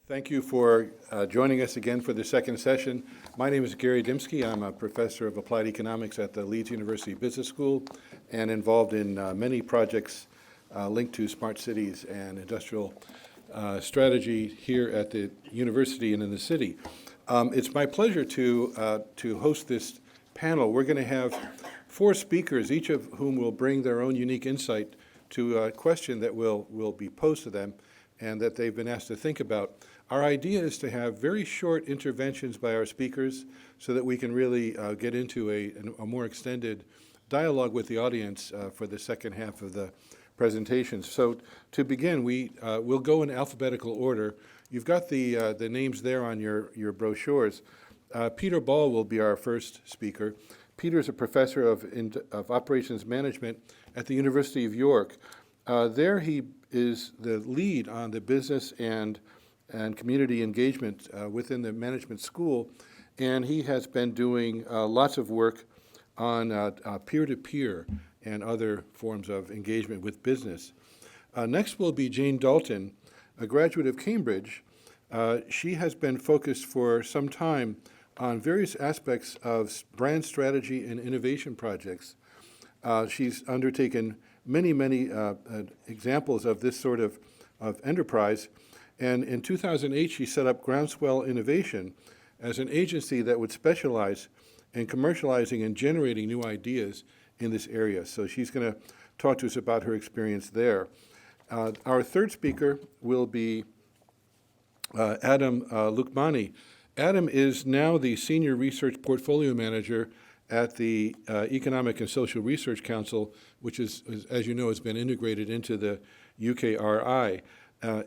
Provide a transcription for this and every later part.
Thank you for joining us again for the second session. My name is Gary Dimsky. I'm a professor of applied economics at the Leeds University Business School and involved in many projects linked to smart cities and industrial strategy here at the university and in the city. It's my pleasure to host this panel. We're going to have four speakers, each of whom will bring their own unique insight to a question that will be posed to them and that they've been asked to think about. Our idea is to have very short interventions by our speakers so that we can really get into a more extended dialogue with the audience for the second half of the presentations. So to begin, we'll go in alphabetical order. You've got the names there on your brochures. Peter Ball will be our first speaker. Peter is a professor of operations management at the University of York. There he is the lead on the business and community engagement within the management school, and he has been doing lots of work on peer-to-peer and other forms of engagement with business. Next will be Jane Dalton, a graduate of Cambridge. She has been focused for some time on various aspects of brand strategy and innovation projects. She's undertaken many examples of this sort of enterprise. And in 2008, she set up Groundswell Innovation as an agency that would specialize in commercializing and generating new ideas in this area. So she's going to talk to us about her experience there. Our third speaker will be Adam Lukmani. Adam is now the Senior Research Portfolio Manager at the Economic and Social Research Council, which is, as you know, has been integrated into the UKRI.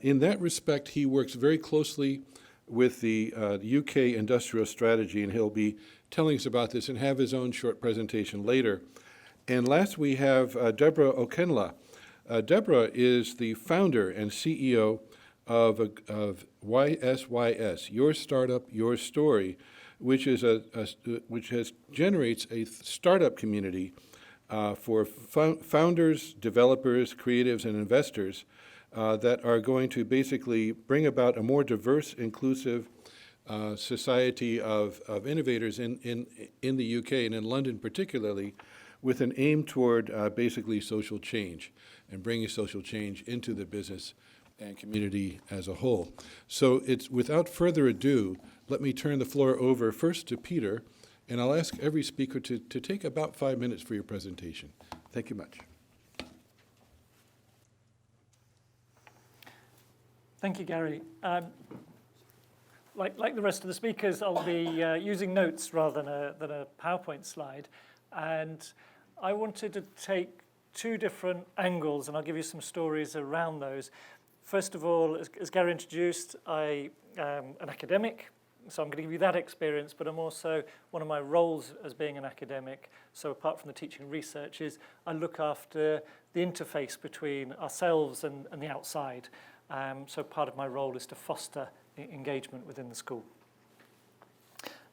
In that respect, he works very closely with the UK industrial strategy, and he'll be telling us about this and have his own short presentation later. And last, we have Deborah Okenla. Deborah is the founder and CEO of YSYS, Your Startup, Your Story, which generates a startup community for founders, developers, creatives, and investors that are going to basically bring about a more diverse, inclusive society of innovators in the UK and in London particularly, with an aim toward basically social change and bringing social change into the business and community as a whole. So it's without further ado, let me turn the floor over first to Peter, and I'll ask every speaker to take about 5 minutes for your presentation. Thank you much. Thank you, Gary. Like the rest of the speakers, I'll be using notes rather than a PowerPoint slide. And I wanted to take two different angles, and I'll give you some stories around those. First of all, as Gary introduced, I am an academic, so I'm going to give you that experience, but I'm also, one of my roles as being an academic, so apart from the teaching and research, is I look after the interface between ourselves and the outside. So part of my role is to foster engagement within the school.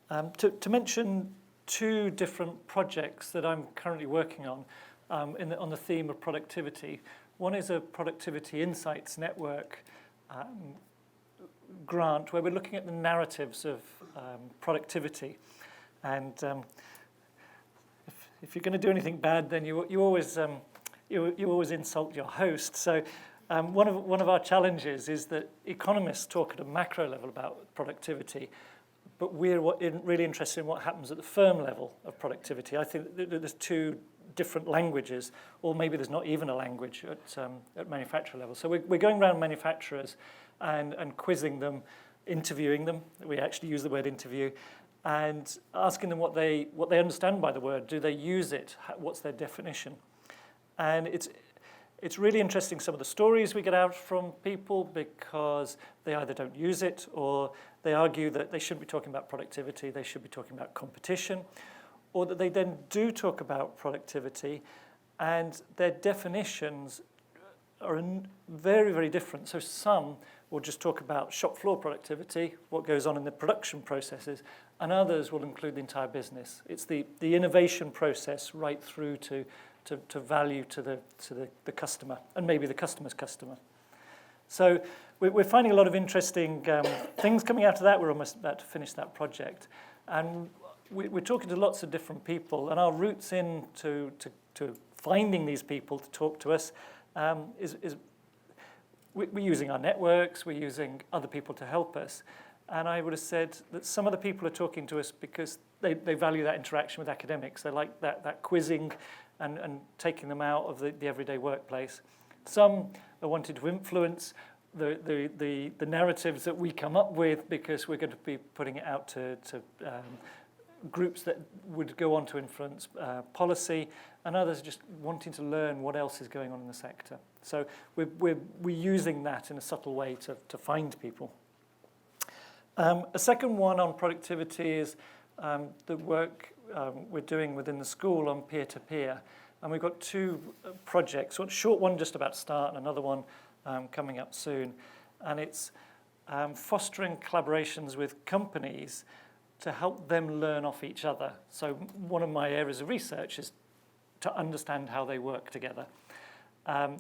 To mention two different projects that I'm currently working on the theme of productivity. One is a Productivity Insights Network grant where we're looking at the narratives of productivity. And if you're going to do anything bad, then you always insult your host. So one of our challenges is that economists talk at a macro level about productivity, but we're really interested in what happens at the firm level of productivity. I think that there's two different languages, or maybe there's not even a language at manufacturer level. So we're going around manufacturers and quizzing them, interviewing them. We actually use the word interview, and asking them what they understand by the word. Do they use it? What's their definition? And it's really interesting, some of the stories we get out from people, because they either don't use it or they argue that they shouldn't be talking about productivity, they should be talking about competition, or that they then do talk about productivity and their definitions are very, very different. So some will just talk about shop floor productivity, what goes on in the production processes, and others will include the entire business. It's the innovation process right through to value to the customer, and maybe the customer's customer. So we're finding a lot of interesting things coming out of that. We're almost about to finish that project. And we're talking to lots of different people, and our routes in to finding these people to talk to us is we're using our networks, we're using other people to help us. And I would have said that some of the people are talking to us because they value that interaction with academics. They like that quizzing and taking them out of the everyday workplace. Some are wanting to influence the narratives that we come up with because we're going to be putting it out to groups that would go on to influence policy, and others just wanting to learn what else is going on in the sector. So we're using that in a subtle way to find people. A second one on productivity is the work we're doing within the school on peer-to-peer. And we've got two projects, one short one just about to start and another one coming up soon. And it's fostering collaborations with companies to help them learn off each other. So one of my areas of research is to understand how they work together.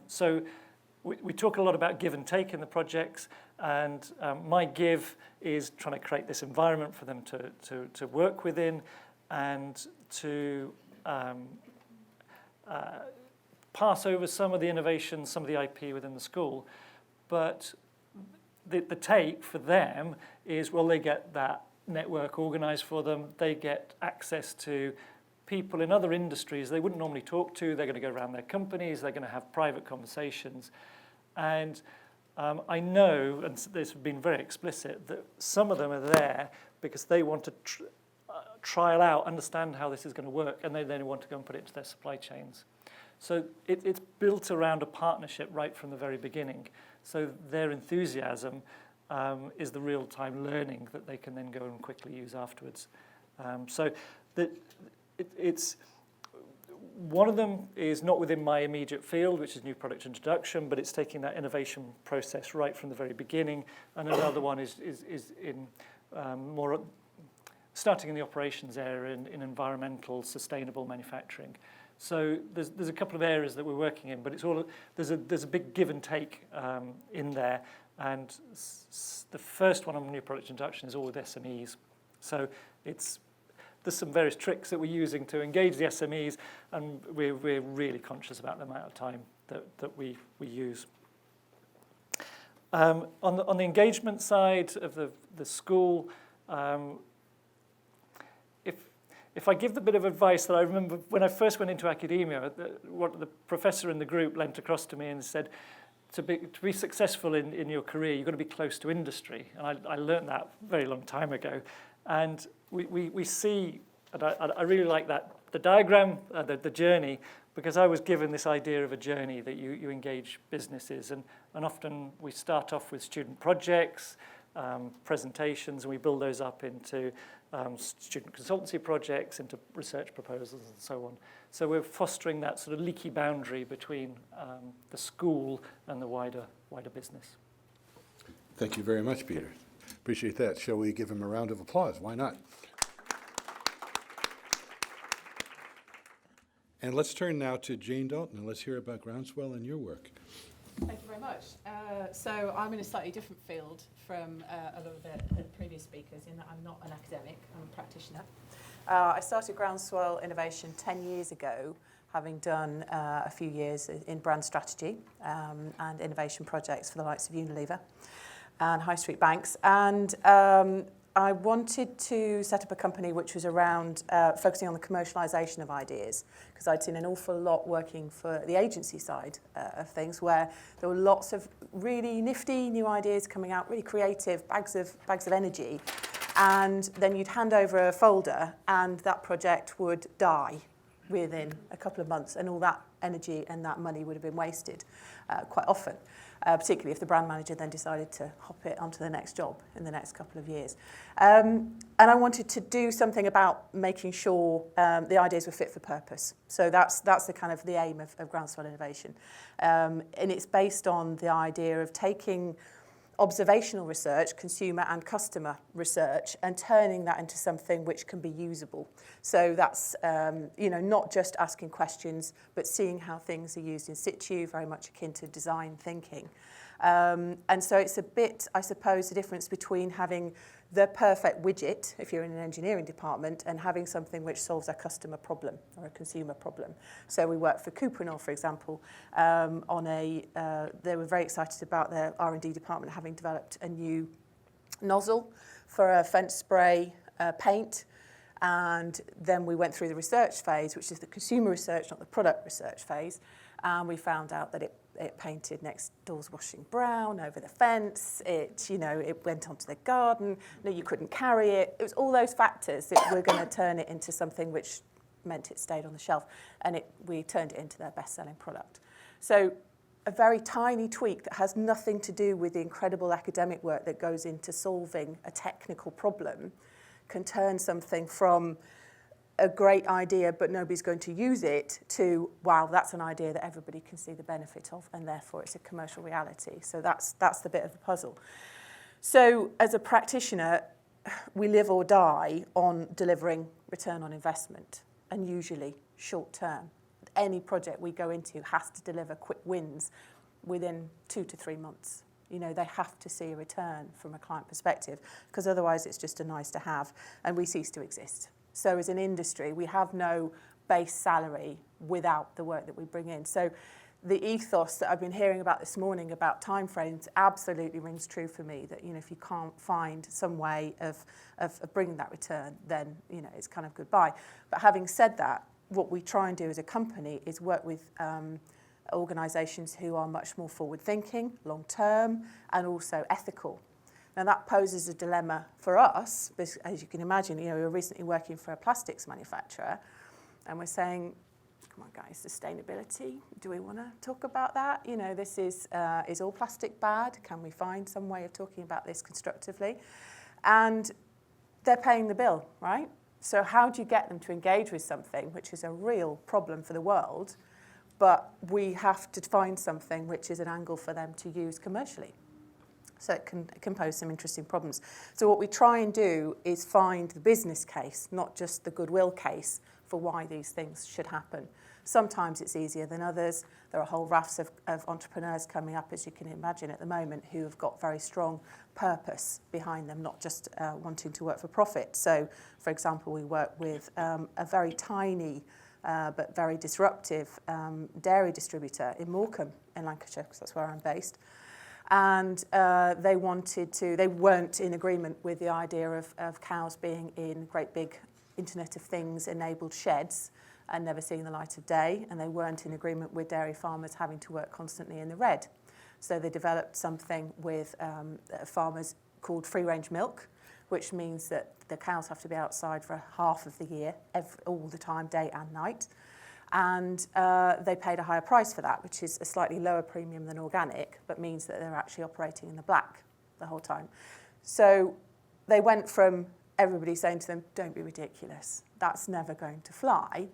So we talk a lot about give and take in the projects, and my give is trying to create this environment for them to work within and to pass over some of the innovation, some of the IP within the school. But the take for them is, well, they get that network organised for them, they get access to people in other industries they wouldn't normally talk to, they're going to go around their companies, they're going to have private conversations. And I know, and this has been very explicit, that some of them are there because they want to trial out, understand how this is going to work, and they then want to go and put it into their supply chains. So it's built around a partnership right from the very beginning. So their enthusiasm is the real-time learning that they can then go and quickly use afterwards. So it's one of them is not within my immediate field, which is new product introduction, but it's taking that innovation process right from the very beginning. And another one is in more starting in the operations area in environmental, sustainable manufacturing. So there's a couple of areas that we're working in, but it's all there's a big give and take in there. And the first one on new product introduction is all with SMEs. So there's some various tricks that we're using to engage the SMEs, and we're really conscious about the amount of time that we use. On the engagement side of the school, if I give the bit of advice that I remember when I first went into academia, what the professor in the group leant across to me and said, to be successful in your career, you've got to be close to industry. And I learned that a very long time ago. And we see, and I really like that, the diagram, the journey, because I was given this idea of a journey that you engage businesses. And often we start off with student projects, presentations, and we build those up into student consultancy projects, into research proposals, and so on. So we're fostering that sort of leaky boundary between the school and the wider business. Thank you very much, Peter. Appreciate that. Shall we give him a round of applause? Why not? And let's turn now to Jane Dalton, and let's hear about Groundswell and your work. Thank you very much. So I'm in a slightly different field from a lot of the previous speakers in that I'm not an academic, I'm a practitioner. I started Groundswell Innovation 10 years ago, having done a few years in brand strategy and innovation projects for the likes of Unilever and High Street Banks. And I wanted to set up a company which was around focusing on the commercialisation of ideas, because I'd seen an awful lot working for the agency side of things, where there were lots of really nifty new ideas coming out, really creative, bags of energy, and then you'd hand over a folder and that project would die within a couple of months, and all that energy and that money would have been wasted quite often. Particularly if the brand manager then decided to hop it onto the next job in the next couple of years. And I wanted to do something about making sure the ideas were fit for purpose. So that's the kind of the aim of Groundswell Innovation. And it's based on the idea of taking observational research, consumer and customer research, and turning that into something which can be usable. So that's, not just asking questions, but seeing how things are used in situ, very much akin to design thinking. And so it's a bit, I suppose, the difference between having the perfect widget, if you're in an engineering department, and having something which solves a customer problem or a consumer problem. So we worked for Cuprinol, for example, they were very excited about their R&D department having developed a new nozzle for a fence spray paint. And then we went through the research phase, which is the consumer research, not the product research phase. And we found out that it painted next door's washing brown over the fence. It went onto the garden. No, you couldn't carry it. It was all those factors that we're going to turn it into something which meant it stayed on the shelf. And we turned it into their best-selling product. So a very tiny tweak that has nothing to do with the incredible academic work that goes into solving a technical problem can turn something from a great idea but nobody's going to use it to, wow, that's an idea that everybody can see the benefit of, and therefore it's a commercial reality. So that's the bit of the puzzle. So as a practitioner, we live or die on delivering return on investment, and usually short term. Any project we go into has to deliver quick wins within 2 to 3 months. They have to see a return from a client perspective, because otherwise it's just a nice to have, and we cease to exist. So as an industry, we have no base salary without the work that we bring in. So the ethos that I've been hearing about this morning about timeframes absolutely rings true for me, that if you can't find some way of bringing that return, then it's kind of goodbye. But having said that, what we try and do as a company is work with organisations who are much more forward-thinking, long-term, and also ethical. Now that poses a dilemma for us, because as you can imagine, we were recently working for a plastics manufacturer, and we're saying, come on guys, sustainability, do we want to talk about that? This is all plastic bad? Can we find some way of talking about this constructively? And they're paying the bill, right? So how do you get them to engage with something which is a real problem for the world, but we have to find something which is an angle for them to use commercially? So it can pose some interesting problems. So what we try and do is find the business case, not just the goodwill case, for why these things should happen. Sometimes it's easier than others. There are whole rafts of entrepreneurs coming up, as you can imagine at the moment, who have got very strong purpose behind them, not just wanting to work for profit. So, for example, we work with a very tiny but very disruptive dairy distributor in Morecambe in Lancashire, because that's where I'm based. And they weren't in agreement with the idea of cows being in great big Internet of Things enabled sheds and never seeing the light of day, and they weren't in agreement with dairy farmers having to work constantly in the red. So they developed something with farmers called free-range milk, which means that the cows have to be outside for half of the year, all the time, day and night. And they paid a higher price for that, which is a slightly lower premium than organic, but means that they're actually operating in the black the whole time. So they went from everybody saying to them, don't be ridiculous, that's never going to fly,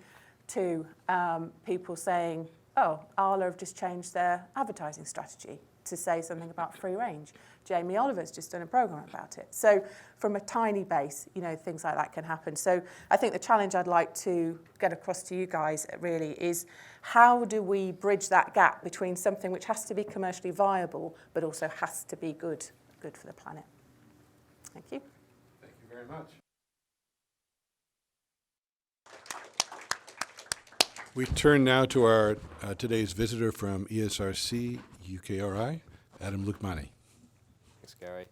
to people saying, oh, Arla have just changed their advertising strategy to say something about free range. Jamie Oliver's just done a programme about it. So from a tiny base, things like that can happen. So I think the challenge I'd like to get across to you guys really is, how do we bridge that gap between something which has to be commercially viable but also has to be good for the planet? Thank you. Thank you very much. We turn now to our today's visitor from ESRC UKRI, Adam Lukmani. Thanks, Gary.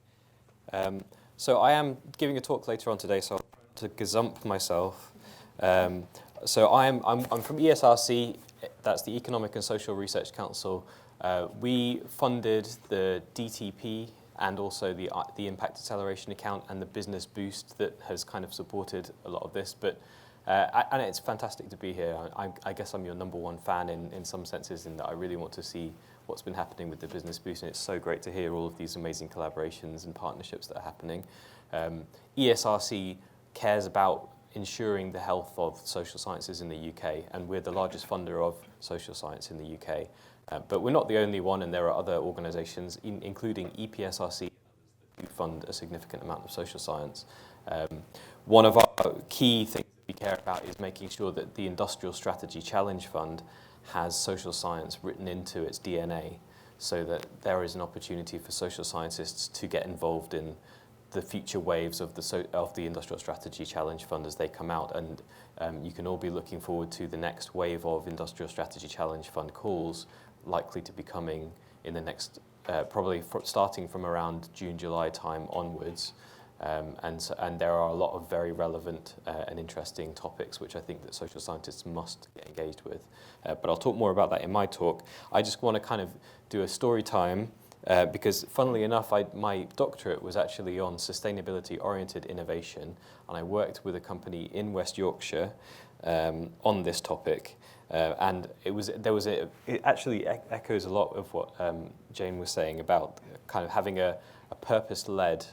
So I am giving a talk later on today, so I'll try to gazump myself. So I'm from ESRC, that's the Economic and Social Research Council. We funded the DTP and also the Impact Acceleration Account and the Business Boost that has kind of supported a lot of this. But and it's fantastic to be here. I guess I'm your number one fan in some senses, in that I really want to see what's been happening with the Business Boost, and it's so great to hear all of these amazing collaborations and partnerships that are happening. ESRC cares about ensuring the health of social sciences in the UK, and we're the largest funder of social science in the UK. But we're not the only one, and there are other organisations, including EPSRC, who fund a significant amount of social science. One of our key things that we care about is making sure that the Industrial Strategy Challenge Fund has social science written into its DNA, so that there is an opportunity for social scientists to get involved in the future waves of the Industrial Strategy Challenge Fund as they come out. And you can all be looking forward to the next wave of Industrial Strategy Challenge Fund calls, likely to be coming in the next, probably starting from around June, July time onwards. And there are a lot of very relevant and interesting topics which I think that social scientists must get engaged with. But I'll talk more about that in my talk. I just want to kind of do a story time because funnily enough, my doctorate was actually on sustainability-oriented innovation, and I worked with a company in West Yorkshire on this topic. And it actually echoes a lot of what Jane was saying about kind of having a purpose-led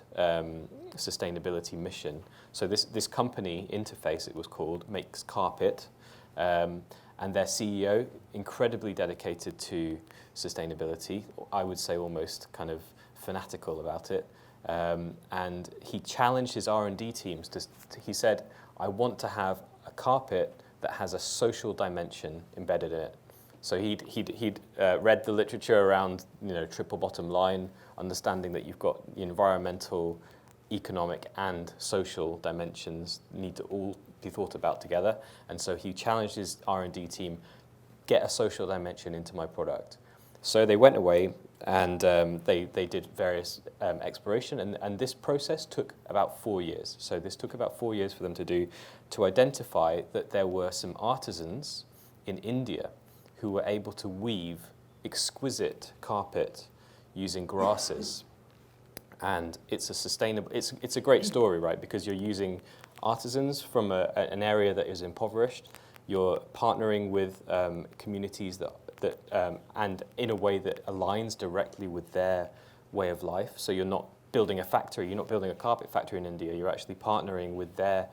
sustainability mission. So this company, Interface it was called, makes carpet, and their CEO, incredibly dedicated to sustainability, I would say almost kind of fanatical about it. And he challenged his R&D teams. He said, I want to have a carpet that has a social dimension embedded in it. So he'd read the literature around, triple bottom line, understanding that you've got the environmental, economic, and social dimensions need to all be thought about together. And so he challenged his R&D team, get a social dimension into my product. So they went away and they did various exploration, and this process took about 4 years. So this took about 4 years for them to do, to identify that there were some artisans in India who were able to weave exquisite carpet using grasses. And it's a great story, right? Because you're using artisans from an area that is impoverished. You're partnering with communities that and in a way that aligns directly with their way of life. So you're not building a factory, you're not building a carpet factory in India. You're actually partnering with their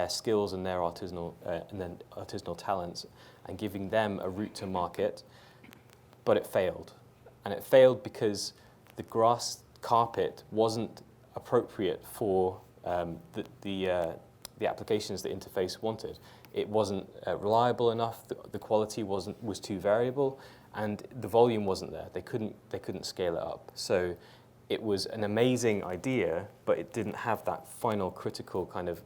skills and their artisanal talents, and giving them a route to market. But it failed, and it failed because the grass carpet wasn't appropriate for the applications that Interface wanted. It wasn't reliable enough. The quality was too variable, and the volume wasn't there. They couldn't scale it up. So it was an amazing idea, but it didn't have that final critical kind of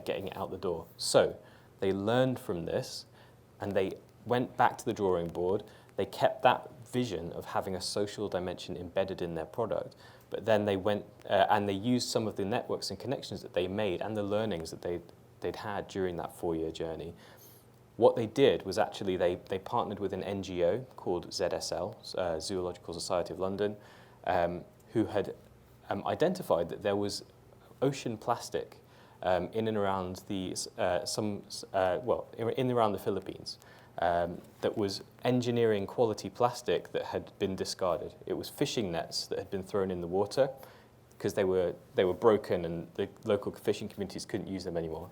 getting it out the door. So they learned from this, and they went back to the drawing board. They kept that vision of having a social dimension embedded in their product, but then they went and they used some of the networks and connections that they made and the learnings that they'd had during that 4-year journey. What they did was actually they partnered with an NGO called ZSL, Zoological Society of London, who had identified that there was ocean plastic in and around in and around the Philippines. That was engineering quality plastic that had been discarded. It was fishing nets that had been thrown in the water because they were broken and the local fishing communities couldn't use them anymore.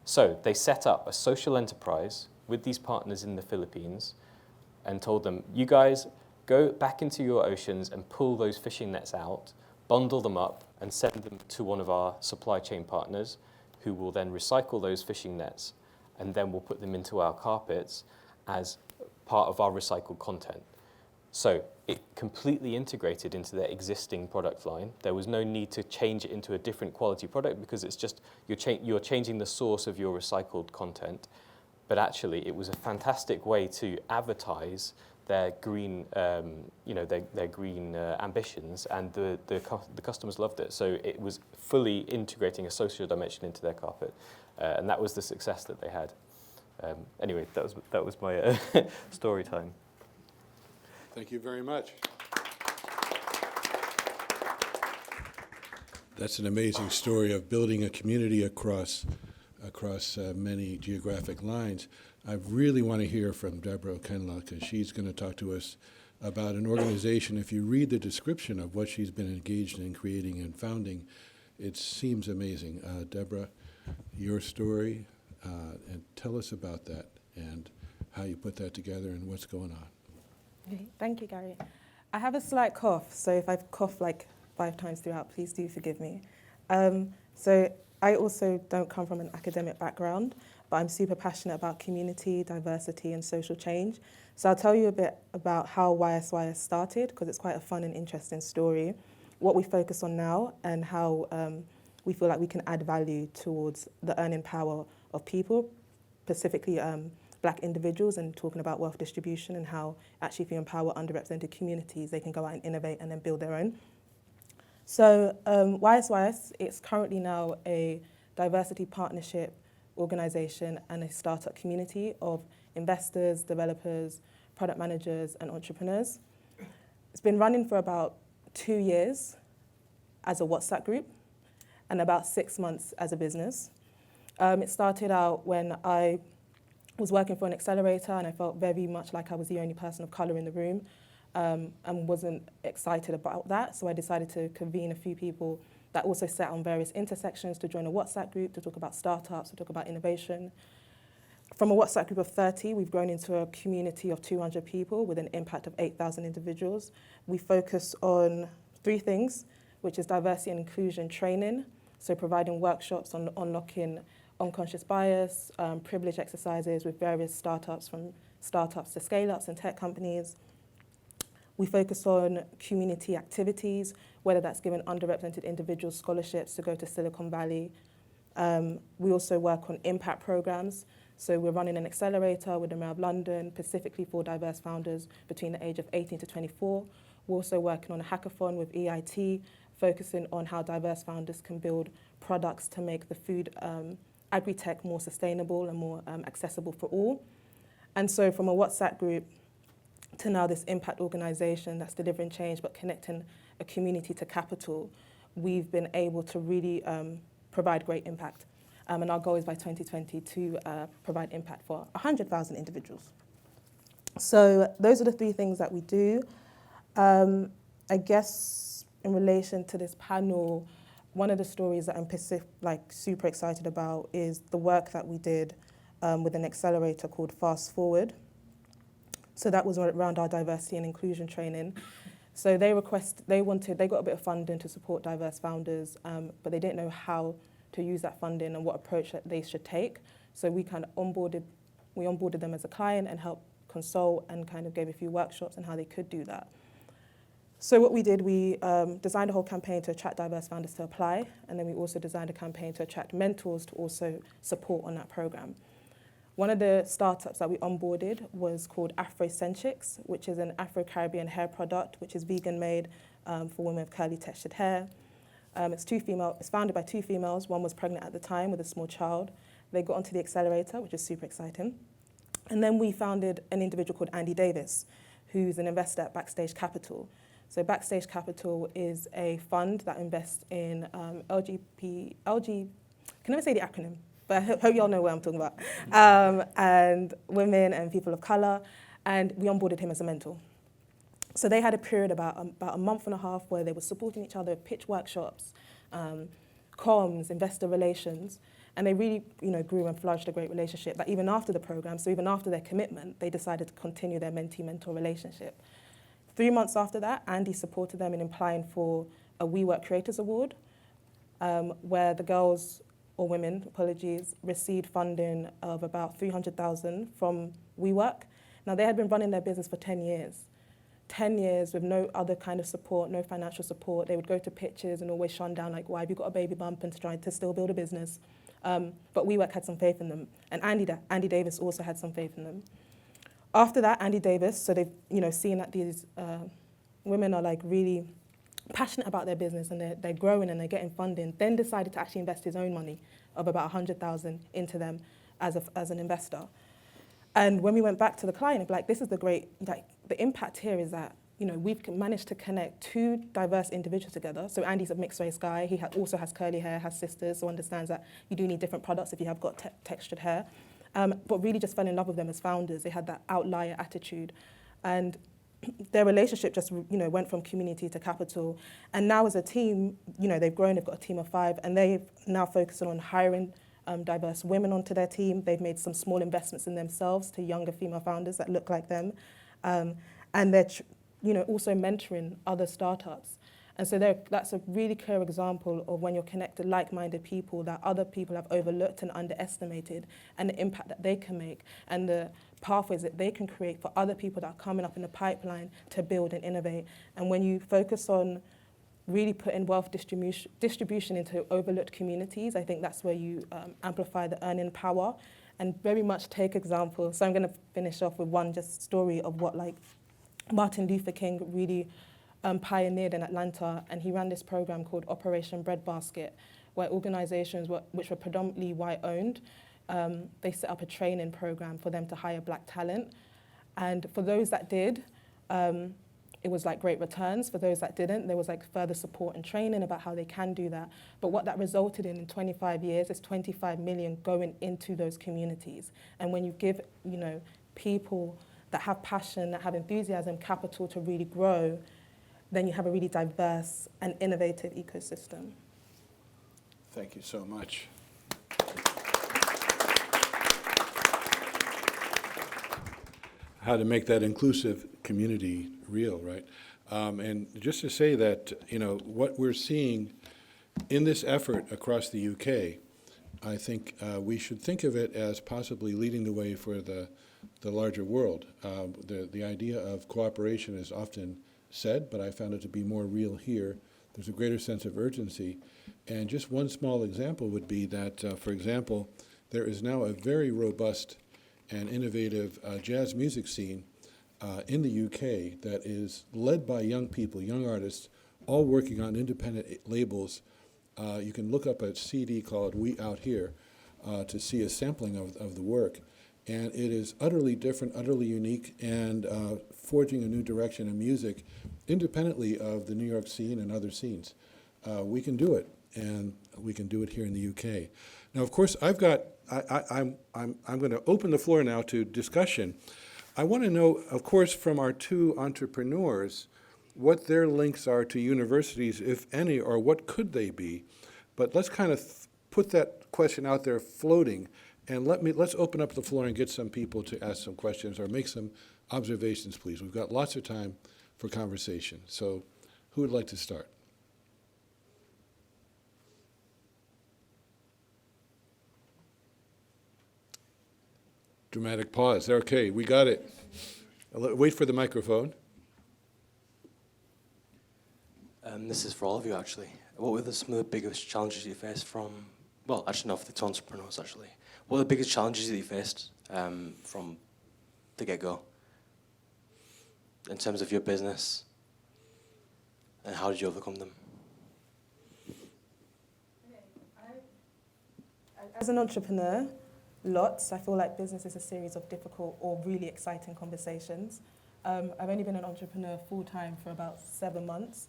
So they set up a social enterprise with these partners in the Philippines and told them, you guys go back into your oceans and pull those fishing nets out, bundle them up and send them to one of our supply chain partners who will then recycle those fishing nets, and then we'll put them into our carpets as part of our recycled content. So it completely integrated into their existing product line. There was no need to change it into a different quality product because it's just you're changing the source of your recycled content. But actually, it was a fantastic way to advertise their green, their green ambitions, and the customers loved it. So it was fully integrating a social dimension into their carpet. And that was the success that they had. Anyway, that was my story time. Thank you very much. That's an amazing story of building a community across many geographic lines. I really want to hear from Deborah O'Kenla, because she's going to talk to us about an organization. If you read the description of what she's been engaged in creating and founding, it seems amazing. Deborah, your story, and tell us about that, and how you put that together and what's going on. Okay, thank you, Gary. I have a slight cough, so if I've coughed like 5 times throughout, please do forgive me. So I also don't come from an academic background, but I'm super passionate about community, diversity, and social change. So I'll tell you a bit about how YSYS started, because it's quite a fun and interesting story, what we focus on now, and how we feel like we can add value towards the earning power of people, specifically Black individuals, and talking about wealth distribution and how actually if you empower underrepresented communities, they can go out and innovate and then build their own. So YSYS, it's currently now a diversity partnership organisation and a startup community of investors, developers, product managers and entrepreneurs. It's been running for about 2 years as a WhatsApp group and about 6 months as a business. It started out when I was working for an accelerator and I felt very much like I was the only person of colour in the room and wasn't excited about that. So I decided to convene a few people that also sat on various intersections to join a WhatsApp group to talk about startups, to talk about innovation. From a WhatsApp group of 30, we've grown into a community of 200 people with an impact of 8,000 individuals. We focus on 3 things, which is diversity and inclusion training, so providing workshops on unlocking unconscious bias, privilege exercises with various startups, from startups to scale-ups and tech companies. We focus on community activities, whether that's giving underrepresented individuals scholarships to go to Silicon Valley. We also work on impact programs. So we're running an accelerator with the Mayor of London, specifically for diverse founders between the age of 18 to 24. We're also working on a hackathon with EIT, focusing on how diverse founders can build products to make the food agri-tech more sustainable and more accessible for all. And so from a WhatsApp group to now this impact organisation that's delivering change but connecting a community to capital, we've been able to really provide great impact. And our goal is by 2020 to provide impact for 100,000 individuals. So those are the 3 things that we do. I guess in relation to this panel, one of the stories that I'm super excited about is the work that we did with an accelerator called Fast Forward. So that was around our diversity and inclusion training. So they got a bit of funding to support diverse founders, but they didn't know how to use that funding and what approach that they should take. So we kind of onboarded them as a client and helped consult and kind of gave a few workshops on how they could do that. So what we did, we designed a whole campaign to attract diverse founders to apply, and then we also designed a campaign to attract mentors to also support on that program. One of the startups that we onboarded was called Afrocentrics, which is an Afro-Caribbean hair product, which is vegan made for women with curly textured hair. It's founded by 2 females. One was pregnant at the time with a small child. They got onto the accelerator, which is super exciting. And then we founded an individual called Andy Davis, who's an investor at Backstage Capital. So Backstage Capital is a fund that invests in can never say the acronym, but I hope you all know what I'm talking about, and women and people of colour, and we onboarded him as a mentor. So they had a period about a month and a half where they were supporting each other, pitch workshops, comms, investor relations, and they really grew and flourished a great relationship that even after the program, so even after their commitment, they decided to continue their mentee-mentor relationship. 3 months after that, Andy supported them in applying for a WeWork Creators Award, where the girls, or women, received funding of about $300,000 from WeWork. Now, they had been running their business for 10 years. 10 years with no other kind of support, no financial support. They would go to pitches and always shun down, like, why have you got a baby bump, and trying to still build a business. But WeWork had some faith in them. And Andy Davis also had some faith in them. After that, Andy Davis, so they've seen that these women are like really passionate about their business and they're growing and they're getting funding, then decided to actually invest his own money of about 100,000 into them as an investor. And when we went back to the client, like, this is the impact here is that, we've managed to connect 2 diverse individuals together. So Andy's a mixed race guy. He also has curly hair, has sisters, so understands that you do need different products if you have got textured hair. But really just fell in love with them as founders. They had that outlier attitude. And their relationship just, went from community to capital. And now as a team, they've grown, they've got a team of 5, and they've now focused on hiring diverse women onto their team. They've made some small investments in themselves to younger female founders that look like them. And they're also mentoring other startups. And so that's a really clear example of when you're connected like-minded people that other people have overlooked and underestimated, and the impact that they can make and the pathways that they can create for other people that are coming up in the pipeline to build and innovate. And when you focus on really putting wealth distribution into overlooked communities, I think that's where you amplify the earning power and very much take examples. So I'm going to finish off with one just story of what Martin Luther King really pioneered in Atlanta, and he ran this program called Operation Breadbasket, where organizations which were predominantly white-owned, they set up a training program for them to hire black talent. And for those that did, it was great returns. For those that didn't, there was further support and training about how they can do that. But what that resulted in 25 years is 25 million going into those communities. And when you give, people that have passion, that have enthusiasm, capital to really grow, then you have a really diverse and innovative ecosystem. Thank you so much. How to make that inclusive community real, right? And just to say that, what we're seeing in this effort across the UK, I think we should think of it as possibly leading the way for the larger world. The idea of cooperation is often said, but I found it to be more real here. There's a greater sense of urgency. And just one small example would be that, for example, there is now a very robust and innovative jazz music scene in the UK that is led by young people, young artists, all working on independent labels. You can look up a CD called We Out Here to see a sampling of the work. And it is utterly different, utterly unique, and forging a new direction in music independently of the New York scene and other scenes. We can do it, and we can do it here in the UK. Now, of course, I'm going to open the floor now to discussion. I want to know, of course, from our two entrepreneurs, what their links are to universities, if any, or what could they be. But let's kind of put that question out there floating. And let's open up the floor and get some people to ask some questions or make some observations, please. We've got lots of time for conversation. So who would like to start? Dramatic pause. Okay, we got it. Wait for the microphone. This is for all of you, actually. What were some of the biggest challenges you faced from, well, actually, no, for the two entrepreneurs, actually. What are the biggest challenges that you faced from the get-go in terms of your business, and how did you overcome them? As an entrepreneur, lots. I feel like business is a series of difficult or really exciting conversations. I've only been an entrepreneur full-time for about 7 months.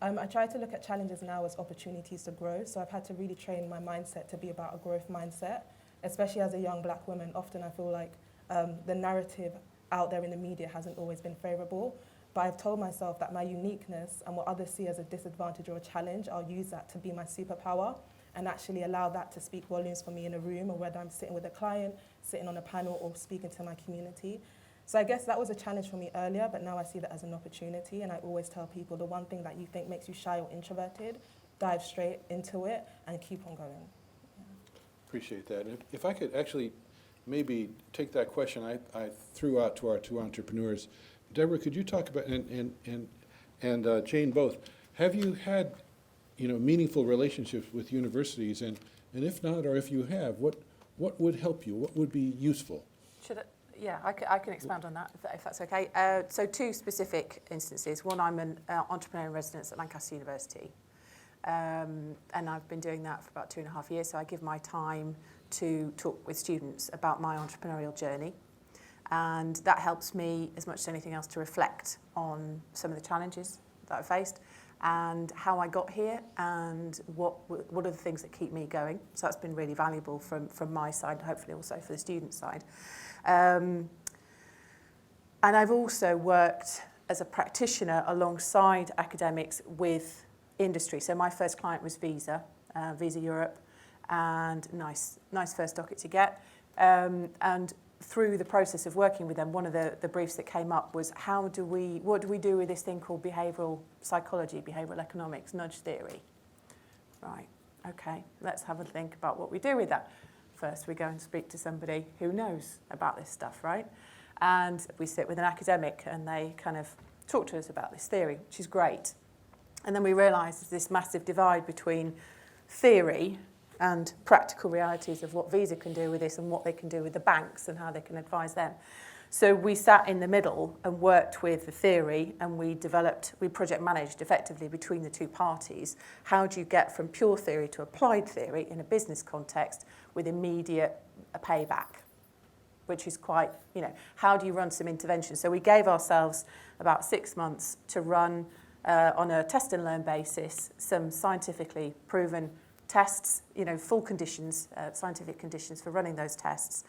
I try to look at challenges now as opportunities to grow, so I've had to really train my mindset to be about a growth mindset, especially as a young black woman. Often I feel like the narrative out there in the media hasn't always been favourable, but I've told myself that my uniqueness and what others see as a disadvantage or a challenge, I'll use that to be my superpower and actually allow that to speak volumes for me in a room, or whether I'm sitting with a client, sitting on a panel, or speaking to my community. So I guess that was a challenge for me earlier, but now I see that as an opportunity, and I always tell people the one thing that you think makes you shy or introverted, dive straight into it and keep on going. Yeah. Appreciate that. If I could actually maybe take that question I threw out to our two entrepreneurs. Deborah, could you talk about, and Jane both, have you had meaningful relationships with universities, and if not, or if you have, what would help you? What would be useful? Yeah, I can expand on that, if that's okay. So two specific instances. One, I'm an entrepreneur in residence at Lancaster University. And I've been doing that for about 2.5 years. So I give my time to talk with students about my entrepreneurial journey. And that helps me, as much as anything else, to reflect on some of the challenges that I faced and how I got here and what are the things that keep me going. So that's been really valuable from my side, and hopefully also for the student side. And I've also worked as a practitioner alongside academics with industry. So my first client was Visa Europe, and nice first docket to get. And through the process of working with them, one of the briefs that came up was what do we do with this thing called behavioural psychology, behavioural economics, nudge theory? Right, okay, let's have a think about what we do with that. First, we go and speak to somebody who knows about this stuff, right? And we sit with an academic and they kind of talk to us about this theory, which is great. And then we realise there's this massive divide between theory and practical realities of what Visa can do with this and what they can do with the banks and how they can advise them. So we sat in the middle and worked with the theory, and we project managed effectively between the two parties. How do you get from pure theory to applied theory in a business context with immediate payback? Which is quite, how do you run some intervention? So we gave ourselves about 6 months to run on a test and learn basis some scientifically proven tests, full conditions, scientific conditions for running those tests,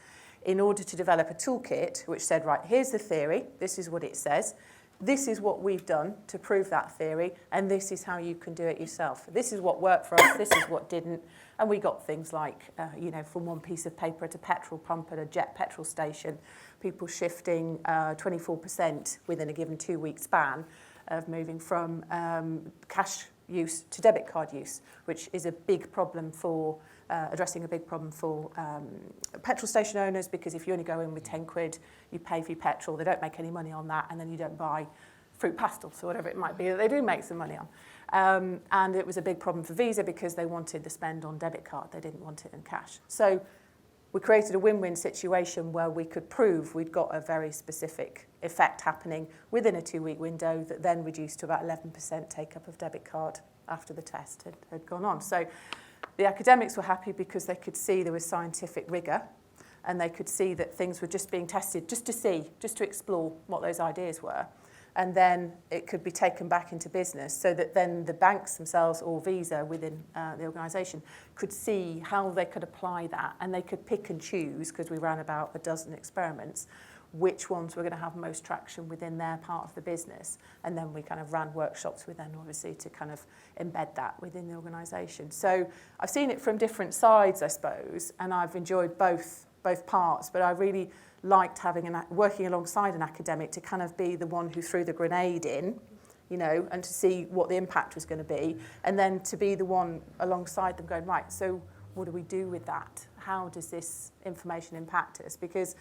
in order to develop a toolkit which said, right, here's the theory, this is what it says, this is what we've done to prove that theory, and this is how you can do it yourself. This is what worked for us, this is what didn't. And we got things like, from one piece of paper at a petrol pump at a jet petrol station, people shifting 24% within a given 2-week span of moving from cash use to debit card use, which is a big problem for addressing a big problem for petrol station owners, because if you only go in with 10 quid, you pay for your petrol, they don't make any money on that, and then you don't buy fruit pastels or whatever it might be that they do make some money on. And it was a big problem for Visa because they wanted the spend on debit card, they didn't want it in cash. So we created a win-win situation where we could prove we'd got a very specific effect happening within a 2-week window that then reduced to about 11% take-up of debit card after the test had gone on. So the academics were happy because they could see there was scientific rigour, and they could see that things were just being tested just to explore what those ideas were. And then it could be taken back into business so that then the banks themselves or Visa within the organisation could see how they could apply that, and they could pick and choose, because we ran about a dozen experiments, which ones were going to have most traction within their part of the business. And then we kind of ran workshops with them, obviously, to kind of embed that within the organisation. So I've seen it from different sides, I suppose, and I've enjoyed both parts, but I really liked working alongside an academic to kind of be the one who threw the grenade in, and to see what the impact was going to be, and then to be the one alongside them going, right, so what do we do with that? How does this information impact us? Because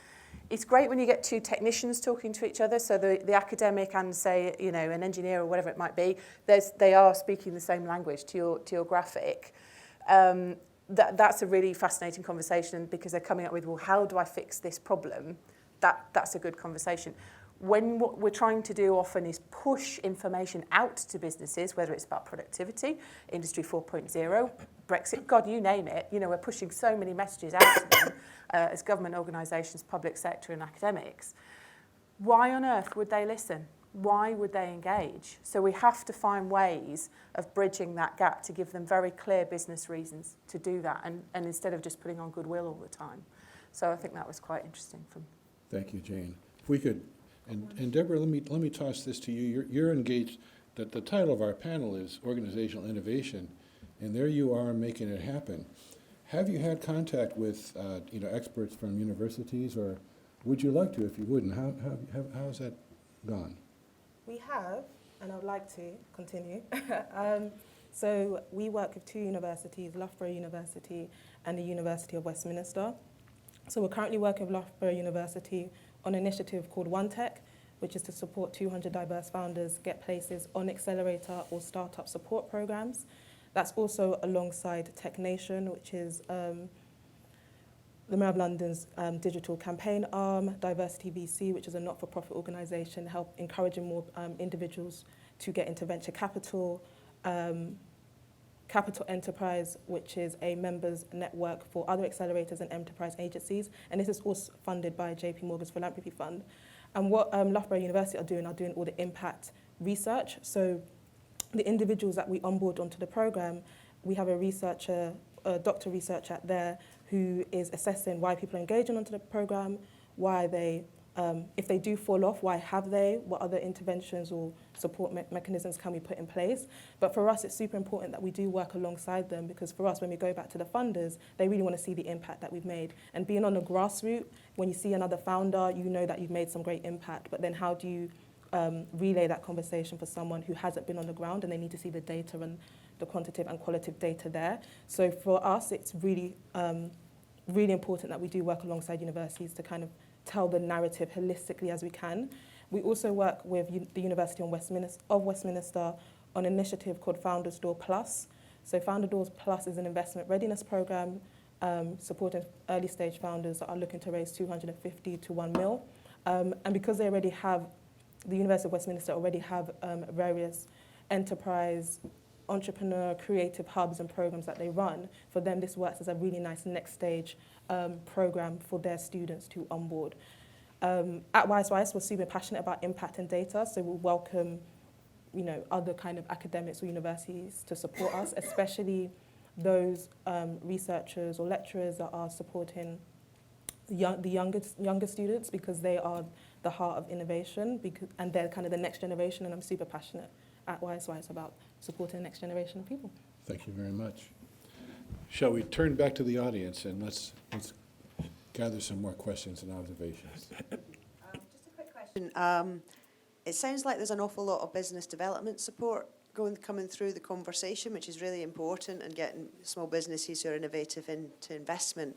it's great when you get two technicians talking to each other, so the academic and, say, an engineer or whatever it might be, they are speaking the same language to your graphic. That's a really fascinating conversation, because they're coming up with, well, how do I fix this problem? That's a good conversation. When what we're trying to do often is push information out to businesses, whether it's about productivity, Industry 4.0, Brexit, God, you name it, we're pushing so many messages out to them as government organisations, public sector and academics. Why on earth would they listen? Why would they engage? So we have to find ways of bridging that gap to give them very clear business reasons to do that, and instead of just putting on goodwill all the time. So I think that was quite interesting. Thank you, Jane. If we could, and Deborah, let me toss this to you. You're engaged. That the title of our panel is Organizational Innovation, and there you are making it happen. Have you had contact with experts from universities, or would you like to if you wouldn't? How's that gone? We have, and I would like to continue. So we work with two universities, Loughborough University and the University of Westminster. So we're currently working with Loughborough University on an initiative called OneTech, which is to support 200 diverse founders get places on accelerator or startup support programs. That's also alongside Tech Nation, which is the Mayor of London's digital campaign arm, Diversity VC, which is a not-for-profit organisation, encouraging more individuals to get into venture capital, Capital Enterprise, which is a members network for other accelerators and enterprise agencies, and this is also funded by JP Morgan's Philanthropy Fund. And what Loughborough University are doing all the impact research. So the individuals that we onboard onto the program, we have a doctor researcher there who is assessing why people are engaging onto the program, why they if they do fall off, why have they? What other interventions or support mechanisms can we put in place? But for us, it's super important that we do work alongside them, because for us, when we go back to the funders, they really want to see the impact that we've made. And being on the grassroots, when you see another founder, you know that you've made some great impact. But then how do you relay that conversation for someone who hasn't been on the ground and they need to see the data and the quantitative and qualitative data there? So for us, it's really, really important that we do work alongside universities to kind of tell the narrative holistically as we can. We also work with the University of Westminster on an initiative called Founders Door Plus. So Founder Doors Plus is an investment readiness program supporting early stage founders that are looking to raise 250 to 1 mil. And because they already have, the University of Westminster already have various enterprise, entrepreneur, creative hubs and programs that they run, for them this works as a really nice next stage program for their students to onboard. At WiseWise, we're super passionate about impact and data, so we'll welcome, you know, other kind of academics or universities to support us, especially those researchers or lecturers that are supporting the younger students, because they are the heart of innovation, and they're kind of the next generation, and I'm super passionate at WiseWise about supporting the next generation of people. Thank you very much. Shall we turn back to the audience and let's gather some more questions and observations? Just a quick question. It sounds like there's an awful lot of business development support coming through the conversation, which is really important, and getting small businesses who are innovative into investment.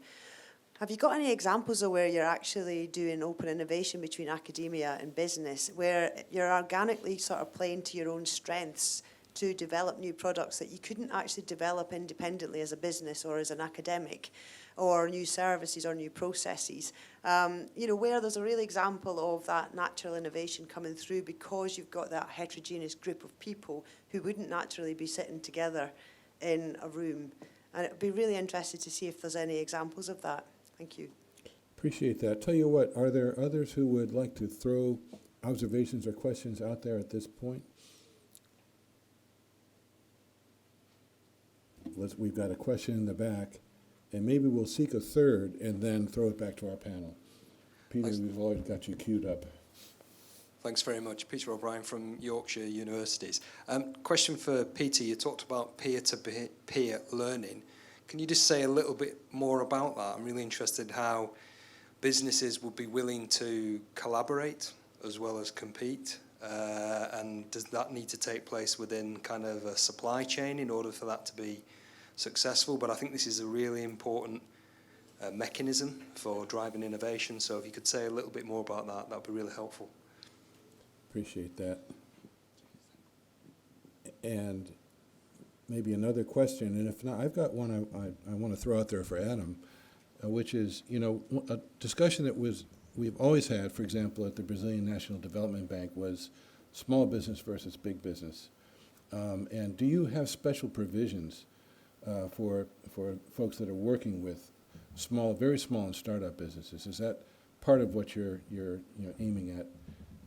Have you got any examples of where you're actually doing open innovation between academia and business, where you're organically sort of playing to your own strengths to develop new products that you couldn't actually develop independently as a business or as an academic, or new services or new processes? You know, where there's a real example of that natural innovation coming through because you've got that heterogeneous group of people who wouldn't naturally be sitting together in a room. And it'd be really interested to see if there's any examples of that. Thank you. Appreciate that. Tell you what, are there others who would like to throw observations or questions out there at this point? We've got a question in the back, and maybe we'll seek a third and then throw it back to our panel. Peter, we've always got you queued up. Thanks very much. Peter O'Brien from Yorkshire Universities. Question for Peter. You talked about peer-to-peer learning. Can you just say a little bit more about that? I'm really interested how businesses would be willing to collaborate as well as compete. And does that need to take place within kind of a supply chain in order for that to be successful? But I think this is a really important mechanism for driving innovation. So if you could say a little bit more about that, that would be really helpful. Appreciate that. And maybe another question, and if not, I've got one I want to throw out there for Adam, which is, you know, a discussion that we've always had, for example, at the Brazilian National Development Bank, was small business versus big business. And do you have special provisions for folks that are working with small, very small and startup businesses? Is that part of what you're aiming at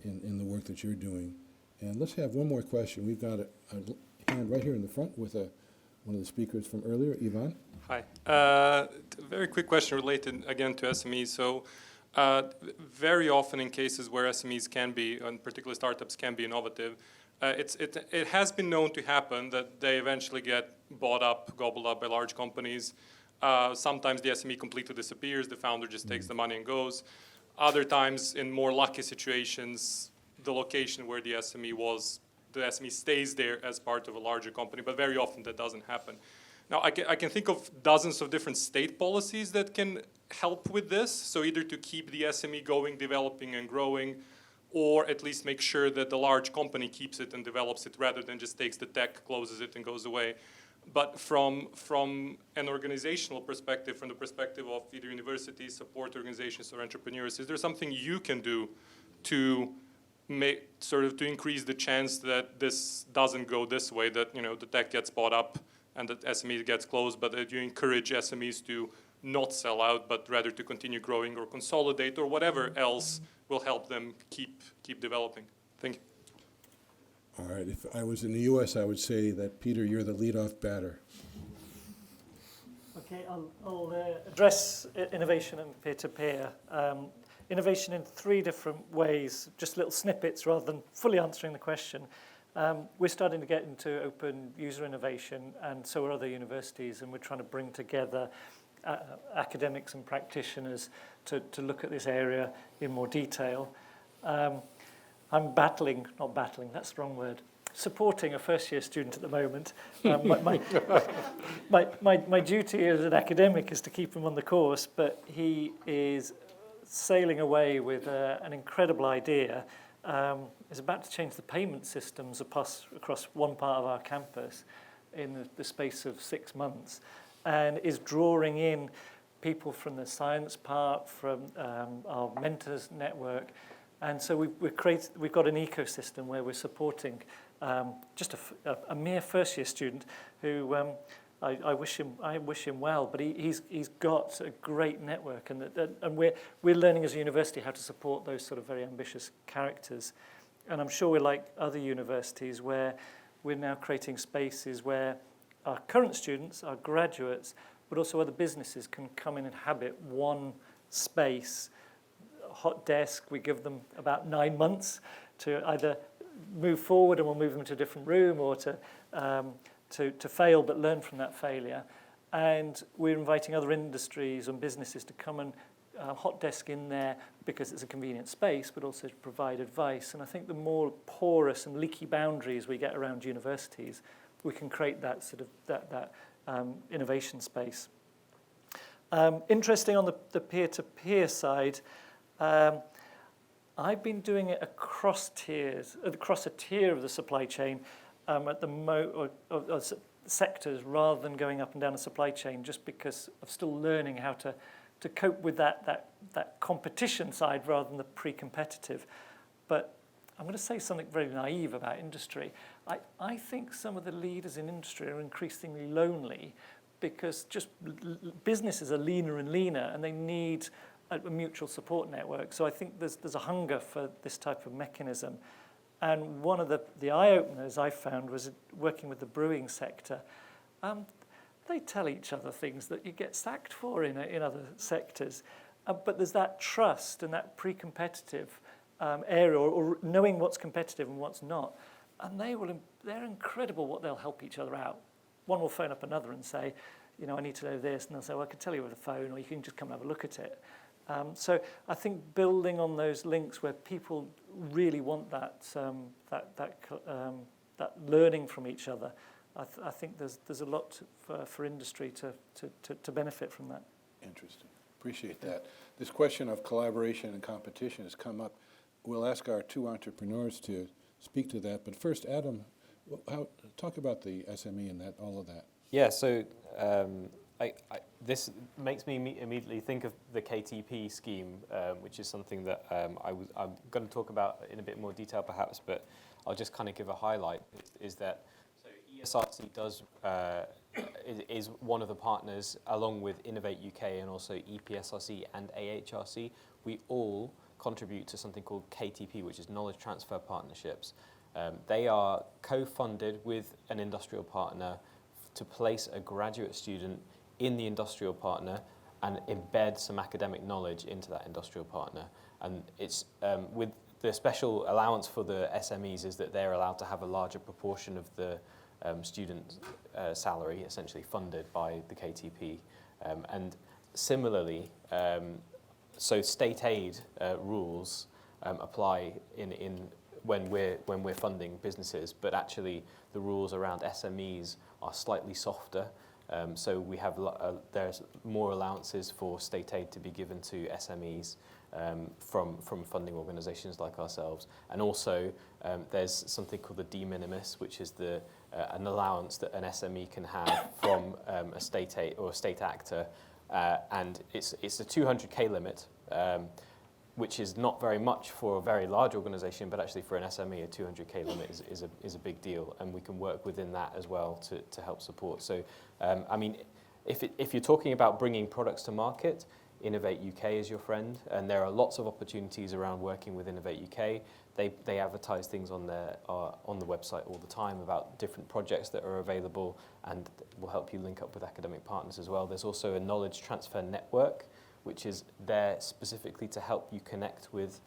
in the work that you're doing? And let's have one more question. We've got a hand right here in the front with one of the speakers from earlier, Ivan. Hi. Very quick question related again to SMEs. So very often in cases where SMEs can be, and particularly startups can be innovative, it has been known to happen that they eventually get bought up, gobbled up by large companies. Sometimes the SME completely disappears, the founder just takes the money and goes. Other times, in more lucky situations, the location where the SME was, the SME stays there as part of a larger company, but very often that doesn't happen. Now, I can think of dozens of different state policies that can help with this, so either to keep the SME going, developing and growing, or at least make sure that the large company keeps it and develops it rather than just takes the tech, closes it, and goes away. But from an organizational perspective, from the perspective of either universities, support organizations, or entrepreneurs, is there something you can do to to increase the chance that this doesn't go this way, that the tech gets bought up and that SME gets closed, but that you encourage SMEs to not sell out, but rather to continue growing or consolidate or whatever else will help them keep developing? Thank you. All right, if I was in the U.S., I would say that, Peter, you're the leadoff batter. Okay, I'll address innovation and peer-to-peer. innovation in 3 different ways, just little snippets rather than fully answering the question. We're starting to get into open user innovation, and so are other universities, and we're trying to bring together academics and practitioners to look at this area in more detail. I'm not battling, that's the wrong word, supporting a first-year student at the moment. My duty as an academic is to keep him on the course, but he is sailing away with an incredible idea. Is about to change the payment systems across one part of our campus in the space of 6 months, and is drawing in people from the science part, from our mentors network. And so we've got an ecosystem where we're supporting just a mere first-year student who I wish him well, but he's got a great network, and we're learning as a university how to support those sort of very ambitious characters. And I'm sure we're like other universities where we're now creating spaces where our current students, our graduates, but also other businesses can come in and inhabit one space. Hot desk, we give them about 9 months to either move forward and we'll move them to a different room, or to fail but learn from that failure. And we're inviting other industries and businesses to come and hot desk in there because it's a convenient space, but also to provide advice. And I think the more porous and leaky boundaries we get around universities, we can create that sort of that innovation space. Interesting on the peer-to-peer side, I've been doing it across tiers, across a tier of the supply chain, at the sectors, rather than going up and down the supply chain, just because I'm still learning how to cope with that competition side rather than the pre-competitive. But I'm going to say something very naive about industry. I think some of the leaders in industry are increasingly lonely because just businesses are leaner and leaner, and they need a mutual support network. So I think there's a hunger for this type of mechanism. And one of the eye-openers I found was working with the brewing sector. They tell each other things that you get sacked for in other sectors. But there's that trust and that pre-competitive area, or knowing what's competitive and what's not. And they're incredible what they'll help each other out. One will phone up another and say, I need to know this. And they'll say, well, I can tell you over the phone, or you can just come and have a look at it. So I think building on those links where people really want that learning from each other, I think there's a lot for industry to benefit from that. Interesting. Appreciate that. This question of collaboration and competition has come up. We'll ask our 2 entrepreneurs to speak to that. But first, Adam, talk about the SME and all of that. Yeah, so this makes me immediately think of the KTP scheme, which is something that I'm going to talk about in a bit more detail perhaps, but I'll just kind of give a highlight, is that ESRC is one of the partners, along with Innovate UK and also EPSRC and AHRC. We all contribute to something called KTP, which is Knowledge Transfer Partnerships. They are co-funded with an industrial partner to place a graduate student in the industrial partner and embed some academic knowledge into that industrial partner. And it's with the special allowance for the SMEs is that they're allowed to have a larger proportion of the student salary essentially funded by the KTP. And similarly, so state aid rules apply when we're funding businesses, but actually the rules around SMEs are slightly softer. So we have there's more allowances for state aid to be given to SMEs from funding organisations like ourselves, and also there's something called the de minimis, which is an allowance that an SME can have from a state aid or a state actor, and it's a 200k limit, which is not very much for a very large organisation, but actually for an SME, a 200k limit is a big deal, and we can work within that as well to help support. So, I mean, if you're talking about bringing products to market, Innovate UK is your friend, and there are lots of opportunities around working with Innovate UK. They advertise things on the website all the time about different projects that are available, and will help you link up with academic partners as well. There's also a knowledge transfer network, which is there specifically to help you connect with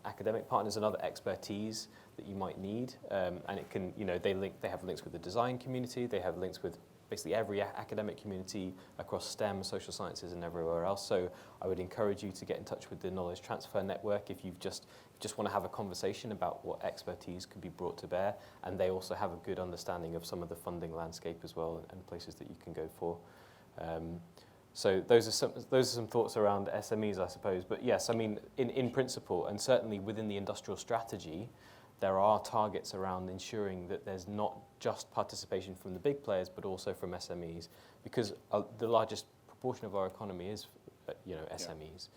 academic partners and other expertise that you might need. And it can, they have links with the design community, they have links with basically every academic community across STEM, social sciences, and everywhere else. So I would encourage you to get in touch with the Knowledge Transfer Network if you just want to have a conversation about what expertise could be brought to bear. And they also have a good understanding of some of the funding landscape as well and places that you can go for. So those are some thoughts around SMEs, I suppose. But yes, I mean, in principle, and certainly within the industrial strategy, there are targets around ensuring that there's not just participation from the big players, but also from SMEs, because the largest proportion of our economy is, SMEs,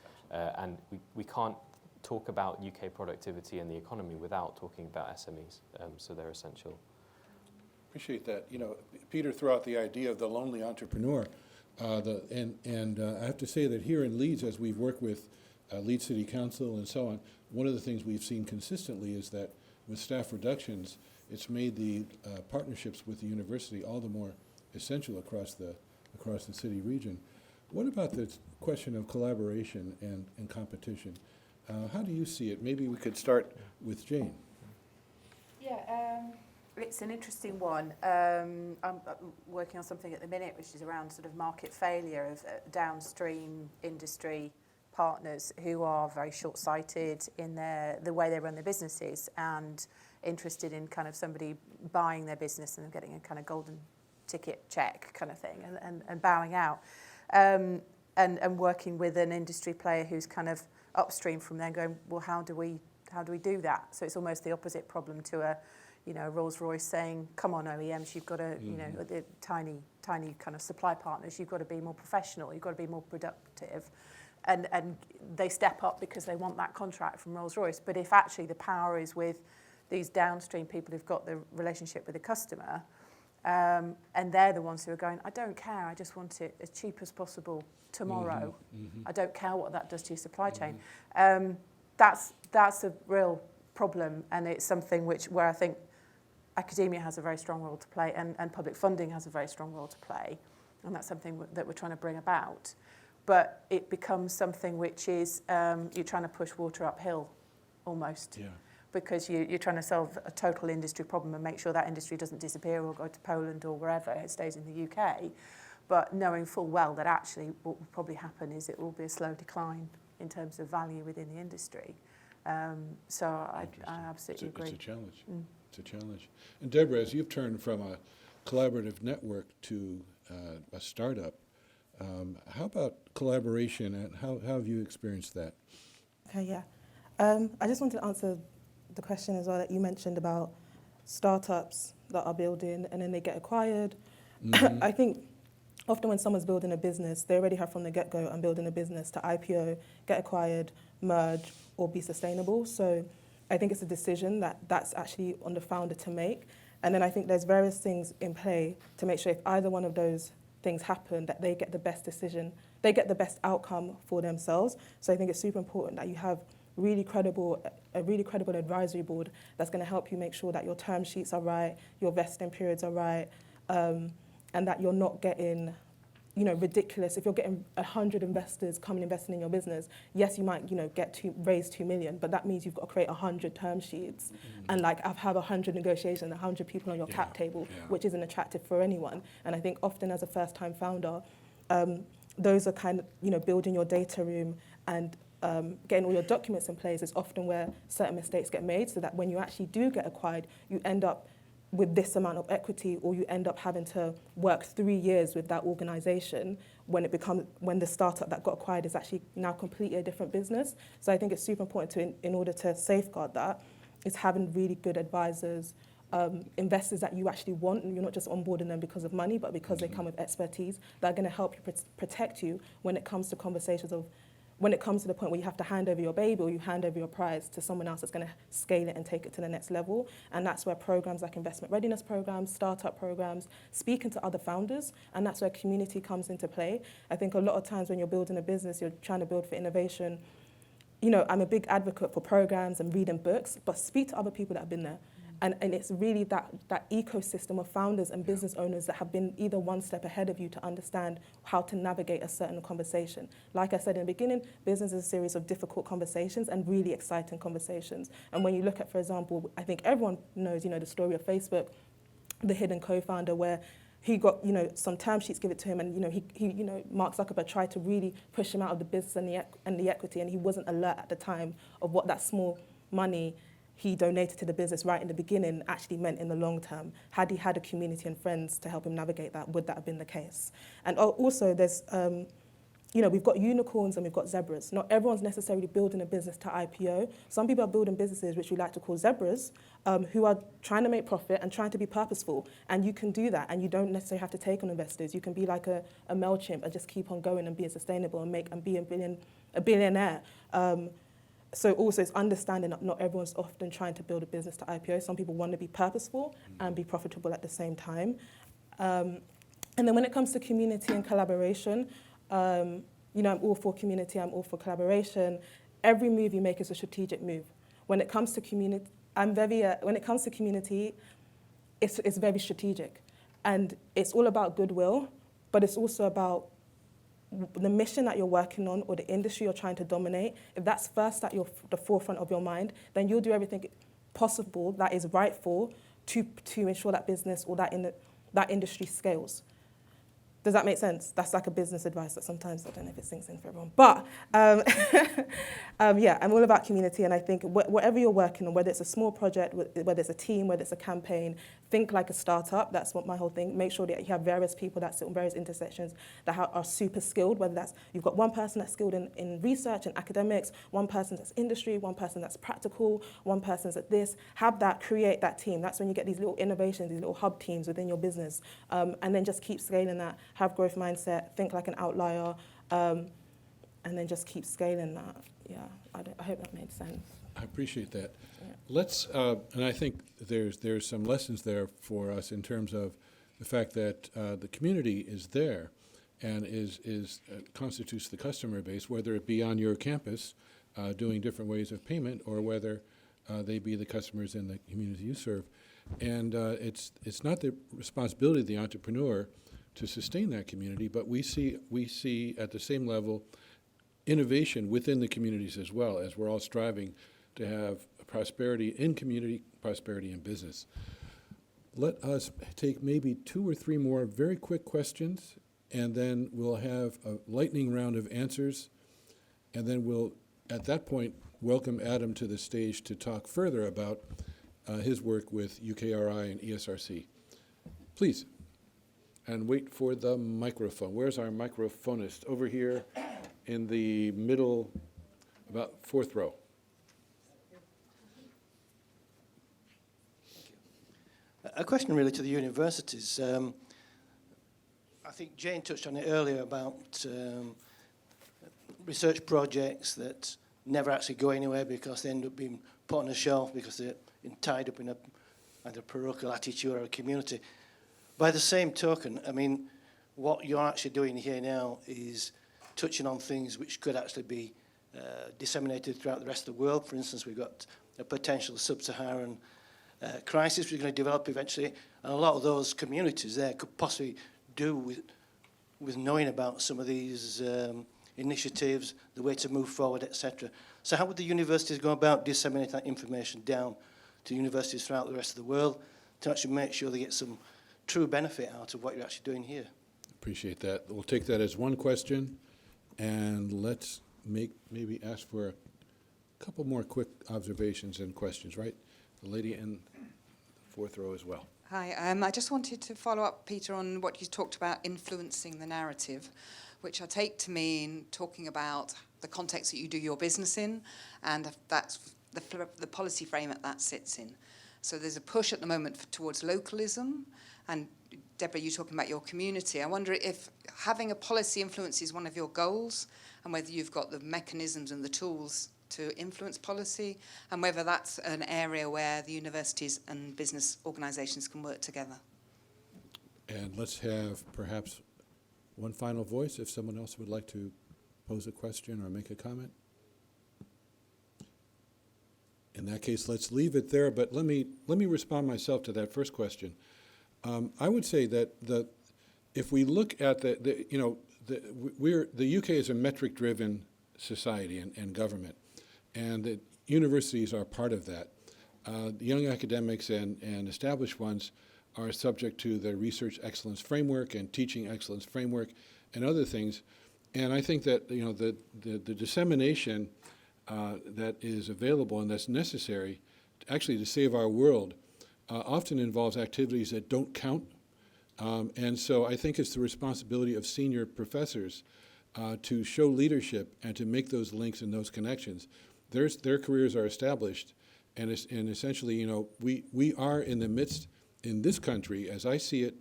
and we can't talk about UK productivity and the economy without talking about SMEs. So they're essential. Appreciate that. Peter threw out the idea of the lonely entrepreneur, I have to say that here in Leeds, as we've worked with Leeds City Council and so on, one of the things we've seen consistently is that with staff reductions, it's made the partnerships with the university all the more essential across the city region. What about the question of collaboration and competition? How do you see it? Maybe we could start with Jane. Yeah, it's an interesting one. I'm working on something at the minute which is around sort of market failure of downstream industry partners who are very short-sighted in the way they run their businesses and interested in kind of somebody buying their business and getting a kind of golden ticket check kind of thing and bowing out. And working with an industry player who's kind of upstream from them going, well, how do we do that? So it's almost the opposite problem to a Rolls-Royce saying, come on, OEMs, you've got to, the tiny kind of supply partners, you've got to be more professional, you've got to be more productive. And they step up because they want that contract from Rolls-Royce. But if actually the power is with these downstream people who've got the relationship with the customer, and they're the ones who are going, I don't care, I just want it as cheap as possible tomorrow. Mm-hmm. I don't care what that does to your supply chain. That's a real problem, and it's something where I think academia has a very strong role to play, and public funding has a very strong role to play, and that's something that we're trying to bring about. But it becomes something which is you're trying to push water uphill, almost. Yeah. Because you're trying to solve a total industry problem and make sure that industry doesn't disappear or go to Poland or wherever, it stays in the UK. But knowing full well that actually what will probably happen is it will be a slow decline in terms of value within the industry. So I absolutely agree. It's a challenge. It's a challenge. And Deborah, as you've turned from a collaborative network to a startup, how about collaboration, and how have you experienced that? Okay, yeah. I just wanted to answer the question as well that you mentioned about startups that are building and then they get acquired. Mm-hmm. I think often when someone's building a business, they already have from the get-go, I'm building a business to IPO, get acquired, merge, or be sustainable. So I think it's a decision that's actually on the founder to make. And then I think there's various things in play to make sure if either one of those things happen, that they get the best decision, they get the best outcome for themselves. So I think it's super important that you have a really credible advisory board that's going to help you make sure that your term sheets are right, your vesting periods are right, and that you're not getting, ridiculous. If you're getting 100 investors coming investing in your business, yes, you might, raise 2 million, but that means you've got to create 100 term sheets and have 100 negotiations, 100 people on your cap table, which isn't attractive for anyone. And I think often as a first-time founder, those are kind of, building your data room and getting all your documents in place is often where certain mistakes get made, so that when you actually do get acquired, you end up with this amount of equity, or you end up having to work 3 years with that organisation when the startup that got acquired is actually now completely a different business. So I think it's super important in order to safeguard that, is having really good advisors, investors that you actually want, and you're not just onboarding them because of money, but because they come with expertise that are going to help you protect you when it comes to conversations of, when it comes to the point where you have to hand over your baby or you hand over your prize to someone else that's going to scale it and take it to the next level. And that's where programs like investment readiness programs, startup programs, speaking to other founders, and that's where community comes into play. I think a lot of times when you're building a business, you're trying to build for innovation. I'm a big advocate for programs and reading books, but speak to other people that have been there. And it's really that ecosystem of founders and business owners that have been either one step ahead of you to understand how to navigate a certain conversation. Like I said in the beginning, business is a series of difficult conversations and really exciting conversations. And when you look at, for example, I think everyone knows, the story of Facebook, the hidden co-founder, where he got, some term sheets given to him, and Mark Zuckerberg tried to really push him out of the business and the equity, and he wasn't alert at the time of what that small money he donated to the business right in the beginning actually meant in the long term. Had he had a community and friends to help him navigate that, would that have been the case? And also there's, we've got unicorns and we've got zebras. Not everyone's necessarily building a business to IPO. Some people are building businesses, which we like to call zebras, who are trying to make profit and trying to be purposeful. And you can do that, and you don't necessarily have to take on investors. You can be like a MailChimp and just keep on going and being sustainable and be a billionaire. So also it's understanding that not everyone's often trying to build a business to IPO. Some people want to be purposeful and be profitable at the same time. And then when it comes to community and collaboration, I'm all for community, I'm all for collaboration. Every move you make is a strategic move. When it comes to community, it's very strategic. And it's all about goodwill, but it's also about the mission that you're working on or the industry you're trying to dominate. If that's first at the forefront of your mind, then you'll do everything possible that is rightful to ensure that business or that industry scales. Does that make sense? That's like a business advice that sometimes I don't know if it sinks in for everyone. But yeah, I'm all about community, and I think whatever you're working on, whether it's a small project, whether it's a team, whether it's a campaign, think like a startup. That's what my whole thing. Make sure that you have various people that sit on various intersections that are super skilled, whether that's, you've got one person that's skilled in research and academics, one person that's industry, one person that's practical, one person's at this. Have that, create that team. That's when you get these little innovations, these little hub teams within your business. And then just keep scaling that, have growth mindset, think like an outlier, and then just keep scaling that. Yeah, I hope that made sense. I appreciate that. Yeah. Let's, and I think there's some lessons there for us in terms of the fact that the community is there and constitutes the customer base, whether it be on your campus doing different ways of payment, or whether they be the customers in the community you serve. And it's not the responsibility of the entrepreneur to sustain that community, but we see at the same level innovation within the communities as well, as we're all striving to have prosperity in community, prosperity in business. Let us take maybe 2 or 3 more very quick questions, and then we'll have a lightning round of answers, and then we'll, at that point, welcome Adam to the stage to talk further about his work with UKRI and ESRC. Please. And wait for the microphone. Where's our microphonist? Over here in the middle, about 4th row. A question really to the universities. I think Jane touched on it earlier about research projects that never actually go anywhere because they end up being put on a shelf because they're tied up in either a parochial attitude or a community. By the same token, I mean, what you're actually doing here now is touching on things which could actually be disseminated throughout the rest of the world. For instance, we've got a potential sub-Saharan crisis which is going to develop eventually, and a lot of those communities there could possibly do with knowing about some of these initiatives, the way to move forward, etc. So how would the universities go about disseminating that information down to universities throughout the rest of the world to actually make sure they get some true benefit out of what you're actually doing here? Appreciate that. We'll take that as one question, and let's maybe ask for a couple more quick observations and questions, right? The lady in the 4th row as well. Hi, I just wanted to follow up, Peter, on what you talked about influencing the narrative, which I take to mean talking about the context that you do your business in, and that's the policy frame that sits in. So there's a push at the moment towards localism, and Deborah, you're talking about your community. I wonder if having a policy influence is one of your goals, and whether you've got the mechanisms and the tools to influence policy, and whether that's an area where the universities and business organisations can work together. And let's have perhaps one final voice if someone else would like to pose a question or make a comment. In that case, let's leave it there, but let me respond myself to that first question. I would say that if we look at the UK is a metric-driven society and government, and the universities are part of that. The young academics and established ones are subject to the research excellence framework and teaching excellence framework and other things. And I think that the dissemination that is available and that's necessary actually to save our world often involves activities that don't count. And so I think it's the responsibility of senior professors to show leadership and to make those links and those connections. Their careers are established, and essentially, we are in the midst, in this country, as I see it,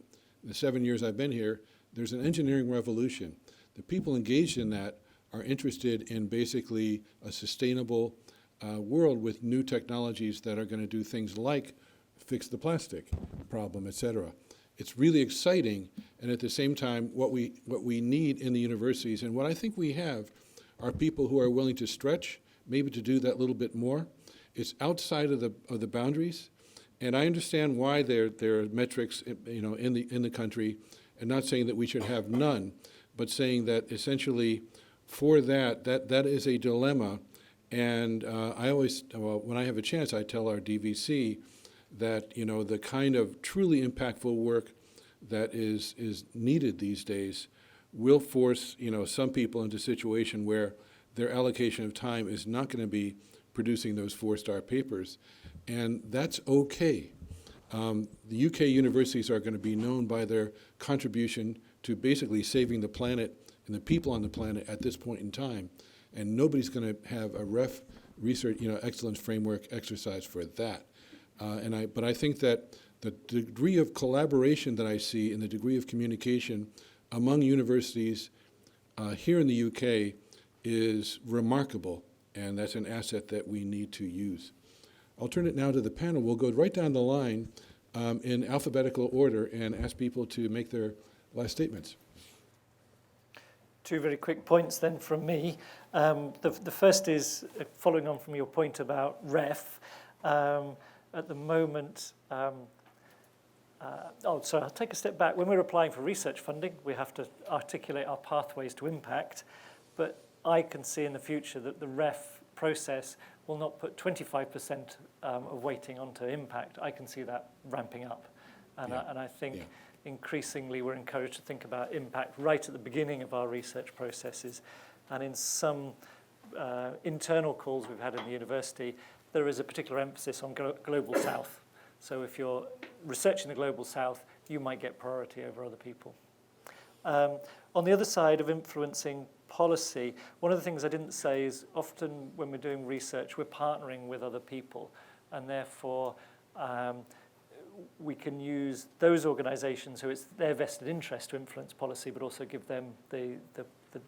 the 7 years I've been here, there's an engineering revolution. The people engaged in that are interested in basically a sustainable world with new technologies that are going to do things like fix the plastic problem, et cetera. It's really exciting, and at the same time, what we need in the universities, and what I think we have, are people who are willing to stretch, maybe to do that little bit more. It's outside of the boundaries, and I understand why there are metrics, in the country, and not saying that we should have none, but saying that essentially, for that is a dilemma. And I always, when I have a chance, I tell our DVC that the kind of truly impactful work that is needed these days will force some people into a situation where their allocation of time is not going to be producing those 4-star papers, and that's okay. The UK universities are going to be known by their contribution to basically saving the planet and the people on the planet at this point in time, and nobody's going to have a research excellence framework exercise for that. But I think that the degree of collaboration that I see and the degree of communication among universities here in the UK is remarkable, and that's an asset that we need to use. I'll turn it now to the panel. We'll go right down the line in alphabetical order and ask people to make their last statements. Two very quick points then from me. The first is following on from your point about REF. At the moment, I'll take a step back. When we're applying for research funding, we have to articulate our pathways to impact. But I can see in the future that the REF process will not put 25% of weighting onto impact. I can see that ramping up. And I think increasingly we're encouraged to think about impact right at the beginning of our research processes. And in some internal calls we've had in the university, there is a particular emphasis on Global South. So if you're researching the Global South, you might get priority over other people. On the other side of influencing policy, one of the things I didn't say is often when we're doing research, we're partnering with other people, and therefore we can use those organisations who it's their vested interest to influence policy, but also give them the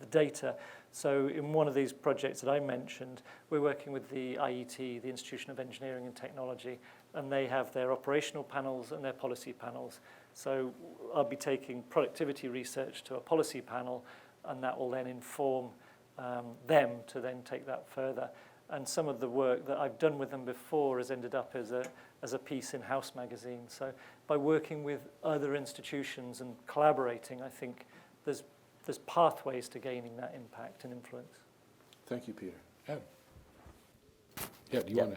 data. So in one of these projects that I mentioned, we're working with the IET, the Institution of Engineering and Technology, and they have their operational panels and their policy panels. So I'll be taking productivity research to a policy panel, and that will then inform them to then take that further. And some of the work that I've done with them before has ended up as a piece in House magazine. So by working with other institutions and collaborating, I think there's pathways to gaining that impact and influence. Thank you, Peter. Adam? Yeah, do you want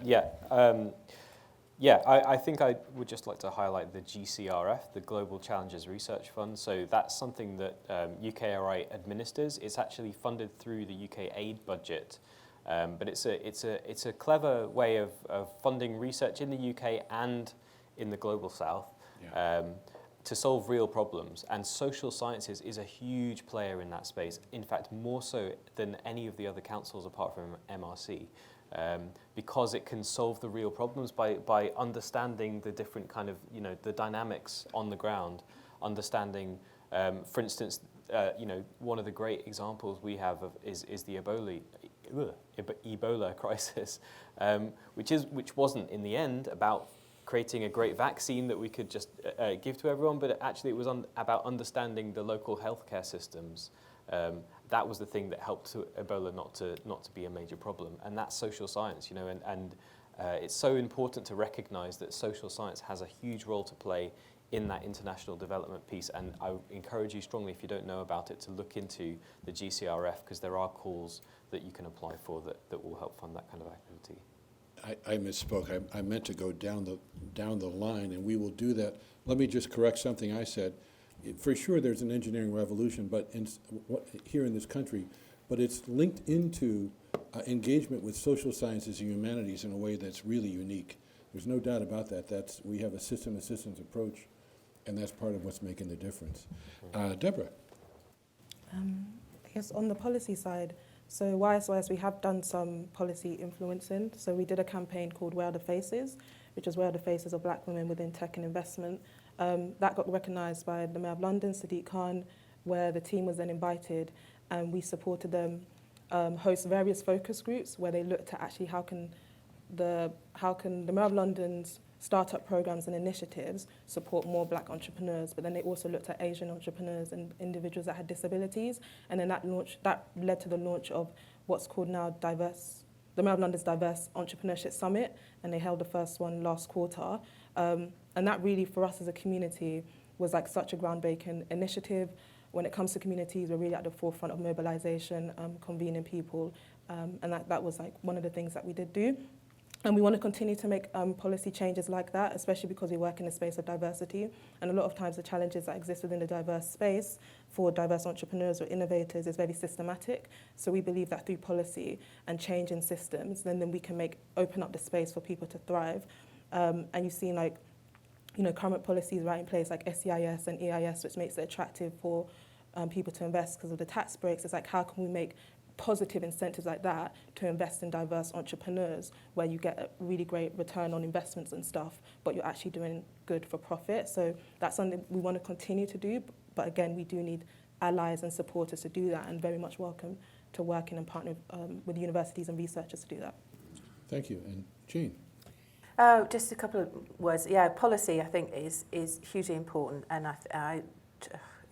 to? I think I would just like to highlight the GCRF, the Global Challenges Research Fund. So that's something that UKRI administers. It's actually funded through the UK aid budget. But it's a clever way of funding research in the UK and in the Global South to solve real problems. And social sciences is a huge player in that space. In fact, more so than any of the other councils apart from MRC, because it can solve the real problems by understanding the different kind of, the dynamics on the ground, understanding, for instance, one of the great examples we have is the Ebola crisis, which wasn't in the end about creating a great vaccine that we could just give to everyone, but actually it was about understanding the local healthcare systems. That was the thing that helped Ebola not to be a major problem, and that's social science, and It's so important to recognise that social science has a huge role to play in that international development piece, and I encourage you strongly, if you don't know about it, to look into the GCRF, because there are calls that you can apply for that will help fund that kind of activity. I misspoke. I meant to go down the line, and we will do that. Let me just correct something I said. For sure, there's an engineering revolution, but here in this country, but it's linked into engagement with social sciences and humanities in a way that's really unique. There's no doubt about that. We have a system of systems approach, and that's part of what's making the difference. Deborah. I guess on the policy side, so YSYS, we have done some policy influencing. So we did a campaign called Where Are the Faces, which is Where Are the Faces of Black Women Within Tech and Investment. That got recognised by the Mayor of London, Sadiq Khan, where the team was then invited, and we supported them host various focus groups where they looked at actually how can the Mayor of London's startup programs and initiatives support more Black entrepreneurs, but then they also looked at Asian entrepreneurs and individuals that had disabilities, and then that led to the launch of what's called now the Mayor of London's Diverse Entrepreneurship Summit, and they held the first one last quarter. And that really, for us as a community, was like such a groundbreaking initiative. When it comes to communities, we're really at the forefront of mobilization, convening people, and that was like one of the things that we did do. And we want to continue to make policy changes like that, especially because we work in a space of diversity. And a lot of times the challenges that exist within the diverse space for diverse entrepreneurs or innovators is very systematic. So we believe that through policy and change in systems, then we can open up the space for people to thrive. And you've seen current policies right in place like SEIS and EIS, which makes it attractive for people to invest because of the tax breaks. It's like, how can we make positive incentives like that to invest in diverse entrepreneurs where you get a really great return on investments and stuff, but you're actually doing good for profit. So that's something we want to continue to do. But again, we do need allies and supporters to do that, and very much welcome to working and partner with universities and researchers to do that. Thank you. And Jean. Just a couple of words. Yeah, policy I think is hugely important, and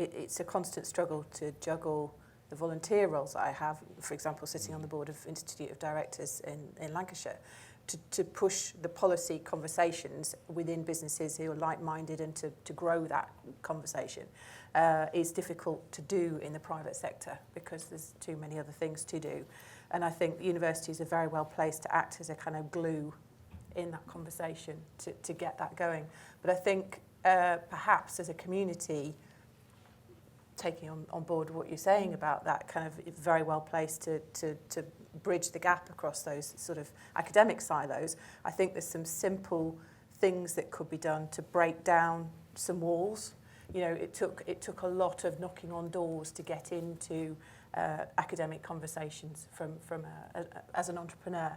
it's a constant struggle to juggle the volunteer roles that I have, for example, sitting on the board of Institute of Directors in Lancashire, to push the policy conversations within businesses who are like-minded and to grow that conversation is difficult to do in the private sector because there's too many other things to do. And I think universities are very well placed to act as a kind of glue in that conversation to get that going. But I think perhaps as a community, taking on board what you're saying about that, kind of very well placed to bridge the gap across those sort of academic silos. I think there's some simple things that could be done to break down some walls. You know, it took a lot of knocking on doors to get into academic conversations as an entrepreneur.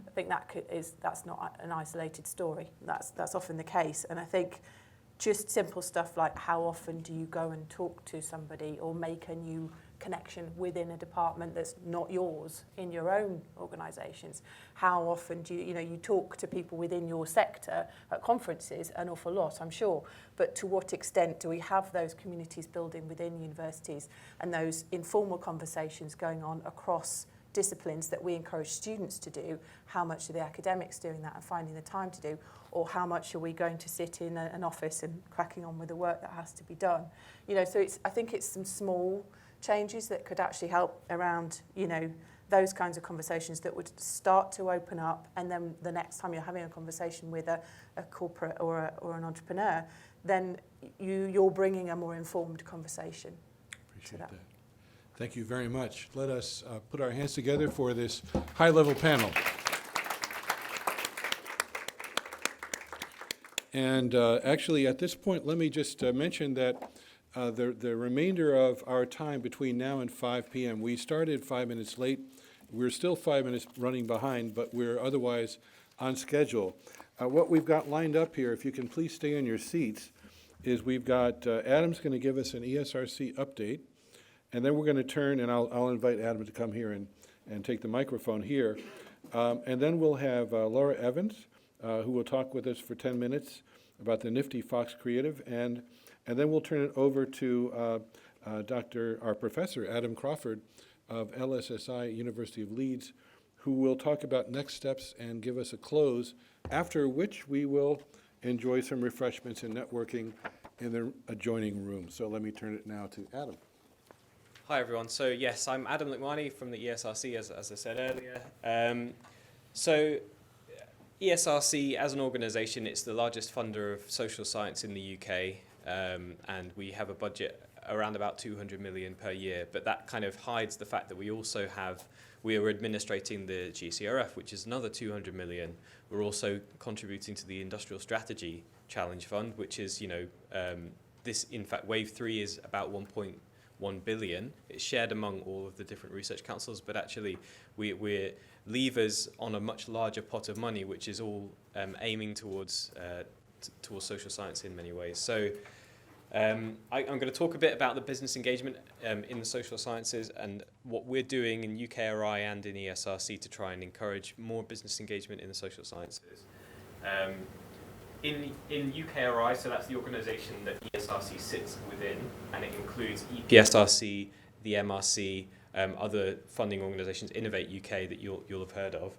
I think that's not an isolated story. That's often the case, and I think just simple stuff like how often do you go and talk to somebody or make a new connection within a department that's not yours in your own organisations? How often do you talk to people within your sector at conferences? An awful lot, I'm sure. But to what extent do we have those communities building within universities and those informal conversations going on across disciplines that we encourage students to do? How much are the academics doing that and finding the time to do? Or how much are we going to sit in an office and cracking on with the work that has to be done? So I think it's some small changes that could actually help around, those kinds of conversations that would start to open up, and then the next time you're having a conversation with a corporate or an entrepreneur, then you're bringing a more informed conversation. Appreciate that. Thank you very much. Let us put our hands together for this high-level panel. And actually, at this point, let me just mention that the remainder of our time between now and 5 p.m., we started 5 minutes late. We're still 5 minutes running behind, but we're otherwise on schedule. What we've got lined up here, if you can please stay in your seats, is we've got Adam's going to give us an ESRC update, and then we're going to turn, and I'll invite Adam to come here and take the microphone here. And then we'll have Laura Evans, who will talk with us for 10 minutes about the nifty Fox Creative, and then we'll turn it over to our professor, Adam Crawford of LSSI, University of Leeds, who will talk about next steps and give us a close, after which we will enjoy some refreshments and networking in the adjoining room. So let me turn it now to Adam. Hi everyone. So yes, I'm Adam Likwani from the ESRC, as I said earlier. So ESRC as an organisation, it's the largest funder of social science in the UK, and we have a budget around about 200 million per year. But that kind of hides the fact that we are administrating the GCRF, which is another 200 million. We're also contributing to the Industrial Strategy Challenge Fund, which is, this, in fact, Wave 3 is about 1.1 billion. It's shared among all of the different research councils, but actually we're levers on a much larger pot of money, which is all aiming towards social science in many ways. So I'm going to talk a bit about the business engagement in the social sciences and what we're doing in UKRI and in ESRC to try and encourage more business engagement in the social sciences. In UKRI, so that's the organisation that ESRC sits within, and it includes EPSRC, the MRC, other funding organisations, Innovate UK that you'll have heard of.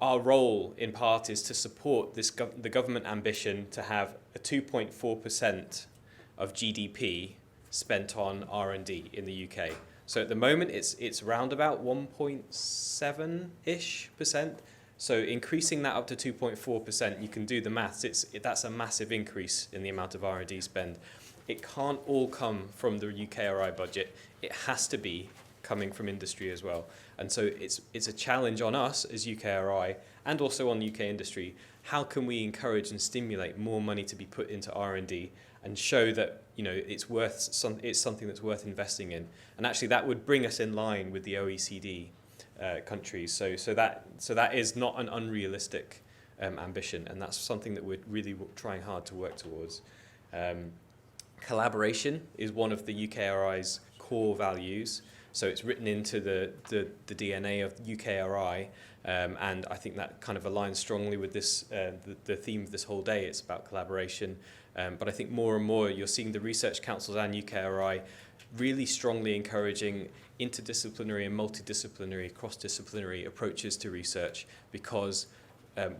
Our role, in part, is to support the government ambition to have a 2.4% of GDP spent on R&D in the UK. So at the moment, it's around about 1.7-ish%. So increasing that up to 2.4%, you can do the maths. That's a massive increase in the amount of R&D spend. It can't all come from the UKRI budget. It has to be coming from industry as well. And so it's a challenge on us as UKRI and also on UK industry. How can we encourage and stimulate more money to be put into R&D and show that it's something that's worth investing in? And actually that would bring us in line with the OECD countries. So that is not an unrealistic ambition, and that's something that we're really trying hard to work towards. Collaboration is one of the UKRI's core values. So it's written into the DNA of UKRI, and I think that kind of aligns strongly with this the theme of this whole day. It's about collaboration, but I think more and more you're seeing the research councils and UKRI really strongly encouraging interdisciplinary and multidisciplinary, cross-disciplinary approaches to research, because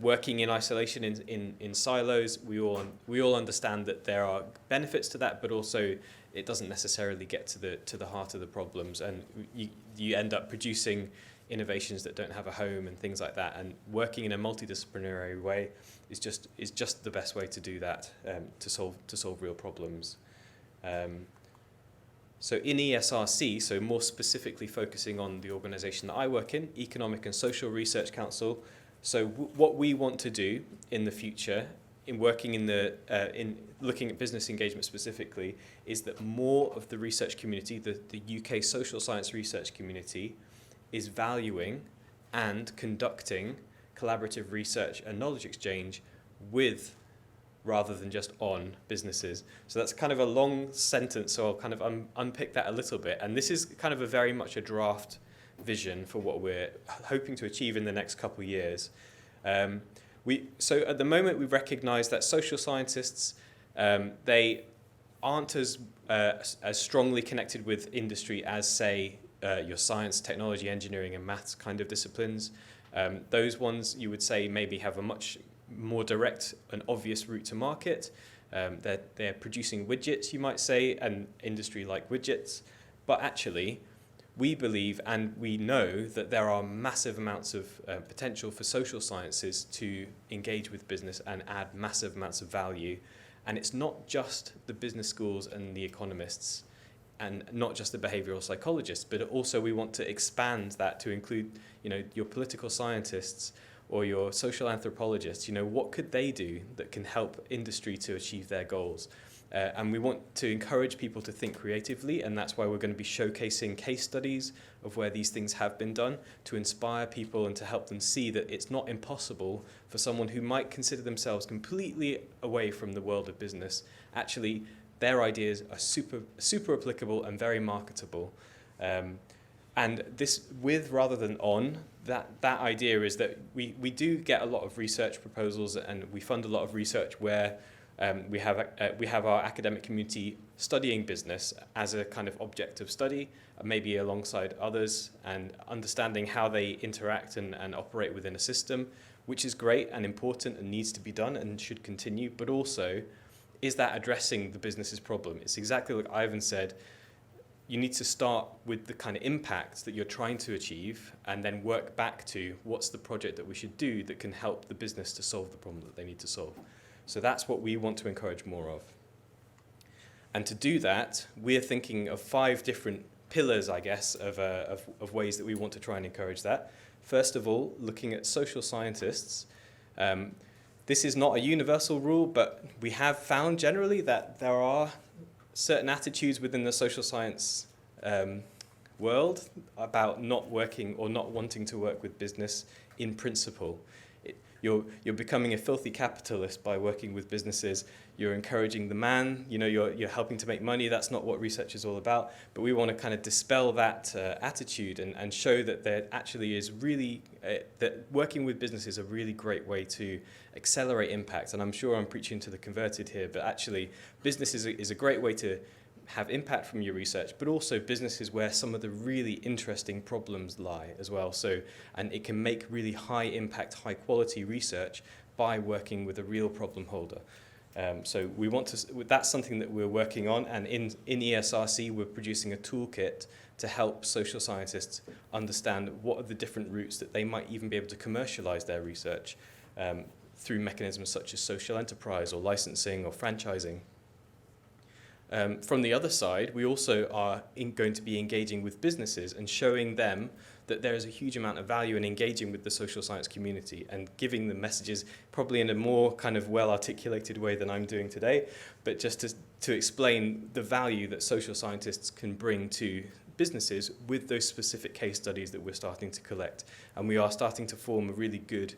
working in isolation in silos, we all understand that there are benefits to that, but also it doesn't necessarily get to the heart of the problems, and you end up producing innovations that don't have a home and things like that. And working in a multidisciplinary way is just the best way to do that, to solve real problems. So in ESRC, so more specifically focusing on the organisation that I work in, Economic and Social Research Council. So what we want to do in the future, in working in looking at business engagement specifically, is that more of the research community, the UK social science research community, is valuing and conducting collaborative research and knowledge exchange with, rather than just on, businesses. So that's kind of a long sentence, so I'll kind of unpick that a little bit. And this is kind of a very much a draft vision for what we're hoping to achieve in the next couple of years. So at the moment, we recognise that social scientists, they aren't as strongly connected with industry as, say, your science, technology, engineering, and maths kind of disciplines. Those ones, you would say, maybe have a much more direct and obvious route to market. They're producing widgets, you might say, and industry like widgets. But actually, we believe and we know that there are massive amounts of potential for social sciences to engage with business and add massive amounts of value. And it's not just the business schools and the economists and not just the behavioral psychologists, but also we want to expand that to include, your political scientists or your social anthropologists. What could they do that can help industry to achieve their goals? And we want to encourage people to think creatively, and that's why we're going to be showcasing case studies of where these things have been done to inspire people and to help them see that it's not impossible for someone who might consider themselves completely away from the world of business. Actually, their ideas are super applicable and very marketable. And this with rather than on, that idea is that we do get a lot of research proposals and we fund a lot of research where We have our academic community studying business as a kind of object of study, maybe alongside others, and understanding how they interact and operate within a system, which is great and important and needs to be done and should continue, but also, is that addressing the business's problem? It's exactly like Ivan said, you need to start with the kind of impact that you're trying to achieve and then work back to what's the project that we should do that can help the business to solve the problem that they need to solve. So that's what we want to encourage more of. And to do that, we're thinking of 5 different pillars, I guess, of ways that we want to try and encourage that. First of all, looking at social scientists. This is not a universal rule, but we have found generally that there are certain attitudes within the social science world about not working or not wanting to work with business in principle. You're becoming a filthy capitalist by working with businesses. You're encouraging the man. You're helping to make money. That's not what research is all about. But we want to kind of dispel that attitude and show that there actually is really that working with business is a really great way to accelerate impact. And I'm sure I'm preaching to the converted here, but actually, business is a great way to have impact from your research, but also businesses where some of the really interesting problems lie as well. And it can make really high impact, high quality research by working with a real problem holder. So we want to, that's something that we're working on, and in ESRC we're producing a toolkit to help social scientists understand what are the different routes that they might even be able to commercialize their research through mechanisms such as social enterprise or licensing or franchising. From the other side, we also are going to be engaging with businesses and showing them that there is a huge amount of value in engaging with the social science community and giving them messages probably in a more kind of well-articulated way than I'm doing today, but just to explain the value that social scientists can bring to businesses with those specific case studies that we're starting to collect. And we are starting to form a really good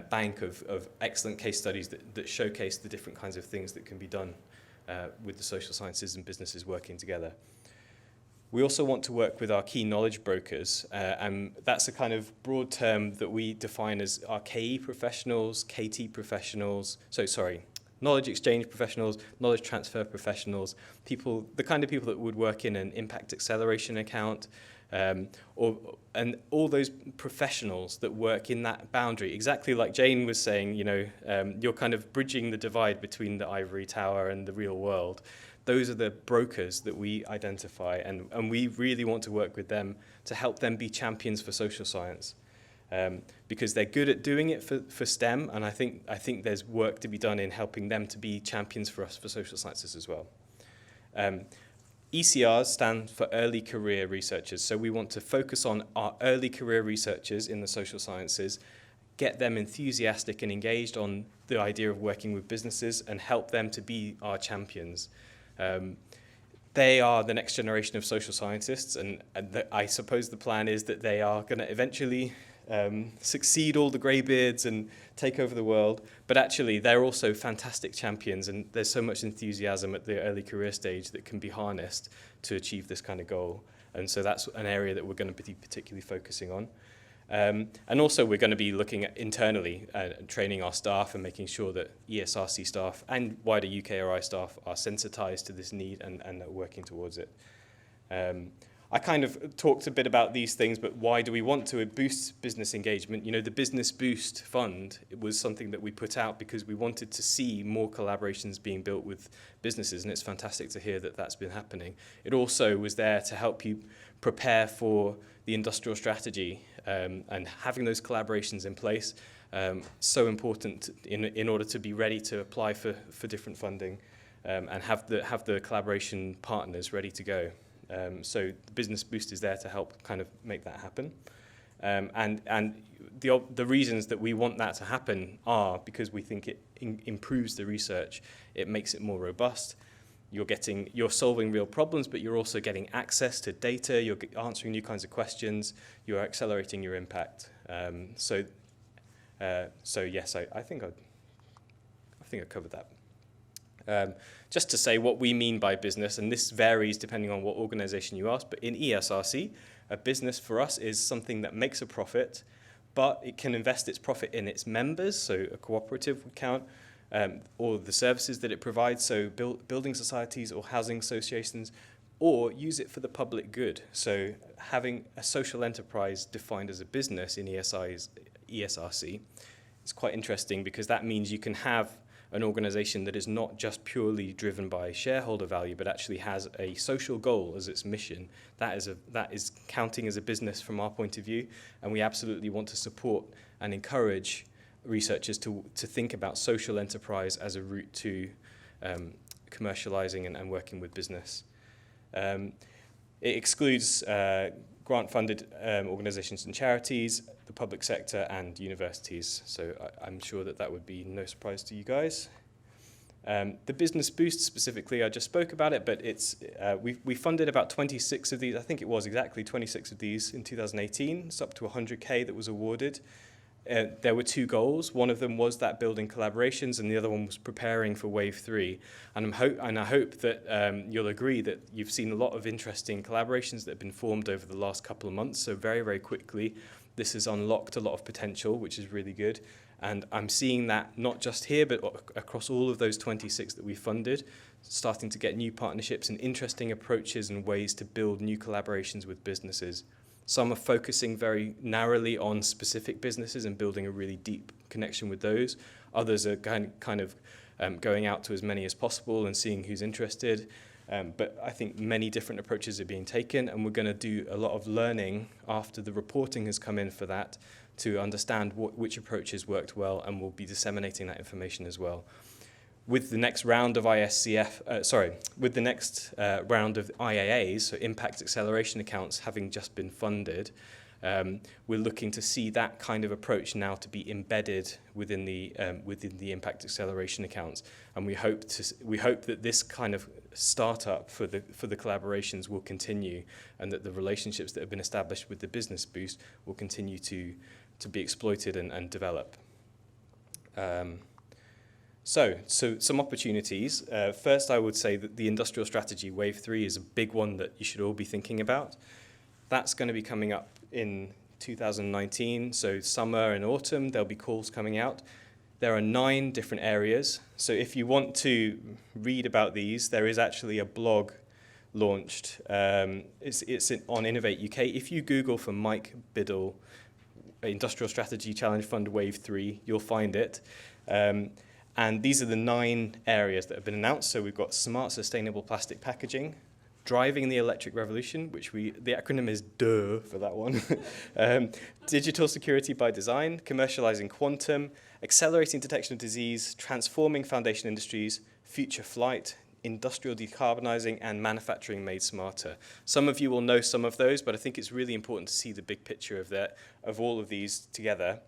bank of excellent case studies that showcase the different kinds of things that can be done with the social sciences and businesses working together. We also want to work with our key knowledge brokers, and that's a kind of broad term that we define as our KE professionals, KT professionals, knowledge exchange professionals, knowledge transfer professionals, the kind of people that would work in an impact acceleration account, and all those professionals that work in that boundary, exactly like Jane was saying, you're kind of bridging the divide between the ivory tower and the real world. Those are the brokers that we identify, and we really want to work with them to help them be champions for social science, because they're good at doing it for STEM, and I think there's work to be done in helping them to be champions for us for social sciences as well. ECRs stand for early career researchers, so we want to focus on our early career researchers in the social sciences, get them enthusiastic and engaged on the idea of working with businesses, and help them to be our champions. They are the next generation of social scientists, and I suppose the plan is that they are going to eventually succeed all the greybeards and take over the world, but actually they're also fantastic champions, and there's so much enthusiasm at the early career stage that can be harnessed to achieve this kind of goal. And so that's an area that we're going to be particularly focusing on. And also we're going to be looking at internally training our staff and making sure that ESRC staff and wider UKRI staff are sensitized to this need and are working towards it. I kind of talked a bit about these things, but why do we want to boost business engagement? The Business Boost Fund, it was something that we put out because we wanted to see more collaborations being built with businesses, and it's fantastic to hear that that's been happening. It also was there to help you prepare for the industrial strategy, and having those collaborations in place, so important in order to be ready to apply for different funding, and have the collaboration partners ready to go. So the Business Boost is there to help kind of make that happen. And the reasons that we want that to happen are because we think it improves the research, it makes it more robust. You're solving real problems, but you're also getting access to data, you're answering new kinds of questions, you're accelerating your impact. So yes, I think I covered that. Just to say what we mean by business, and this varies depending on what organization you ask, but in ESRC, a business for us is something that makes a profit, but it can invest its profit in its members, so a cooperative would count, or the services that it provides, so building societies or housing associations, or use it for the public good. So having a social enterprise defined as a business in ESRC is quite interesting, because that means you can have an organization that is not just purely driven by shareholder value, but actually has a social goal as its mission. That is counting as a business from our point of view, and we absolutely want to support and encourage researchers to think about social enterprise as a route to commercializing and working with business. It excludes grant-funded organizations and charities, the public sector, and universities. So I'm sure that would be no surprise to you guys. The Business Boost specifically, I just spoke about it, but it's we funded about 26 of these. I think it was exactly 26 of these in 2018. It's up to 100K that was awarded. There were two goals. One of them was that building collaborations, and the other one was preparing for Wave 3. And I hope that you'll agree that you've seen a lot of interesting collaborations that have been formed over the last couple of months. So very, very quickly, this has unlocked a lot of potential, which is really good. And I'm seeing that not just here, but across all of those 26 that we funded, starting to get new partnerships and interesting approaches and ways to build new collaborations with businesses. Some are focusing very narrowly on specific businesses and building a really deep connection with those. Others are kind of going out to as many as possible and seeing who's interested. But I think many different approaches are being taken, and we're going to do a lot of learning after the reporting has come in for that to understand which approaches worked well, and we'll be disseminating that information as well. With the next round of with the next round of IAAs, so impact acceleration accounts, having just been funded, we're looking to see that kind of approach now to be embedded within the impact acceleration accounts, and we hope that this kind of startup for the collaborations will continue, and that the relationships that have been established with the Business Boost will continue to be exploited and develop. So some opportunities. First, I would say that the industrial strategy Wave 3 is a big one that you should all be thinking about. That's going to be coming up in 2019, so summer and autumn, there'll be calls coming out. There are 9 different areas, so if you want to read about these, there is actually a blog launched. It's on Innovate UK. If you Google for Mike Biddle, Industrial Strategy Challenge Fund Wave 3, you'll find it. And these are the 9 areas that have been announced. So we've got smart, sustainable plastic packaging, driving the electric revolution, which the acronym is DER for that one, digital security by design, commercializing quantum, accelerating detection of disease, transforming foundation industries, future flight, industrial decarbonizing, and manufacturing made smarter. Some of you will know some of those, but I think it's really important to see the big picture of all of these together.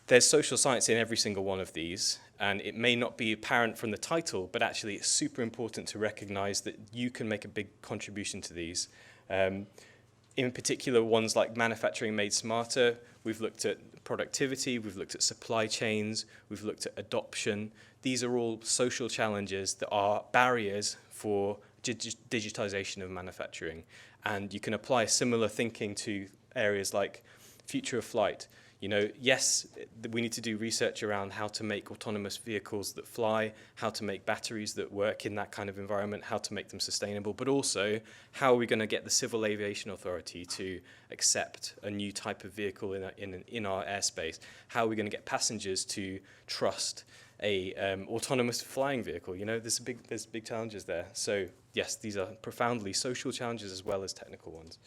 There's social science in every single one of these, and it may not be apparent from the title, but actually it's super important to recognize that you can make a big contribution to these. In particular, ones like manufacturing made smarter, we've looked at productivity, we've looked at supply chains, we've looked at adoption. These are all social challenges that are barriers for digitization of manufacturing. And you can apply similar thinking to areas like future of flight. You know, yes, we need to do research around how to make autonomous vehicles that fly, how to make batteries that work in that kind of environment, how to make them sustainable, but also how are we going to get the Civil Aviation Authority to accept a new type of vehicle in our airspace? How are we going to get passengers to trust a autonomous flying vehicle? You know, there's big challenges there. So yes, these are profoundly social challenges as well as technical ones.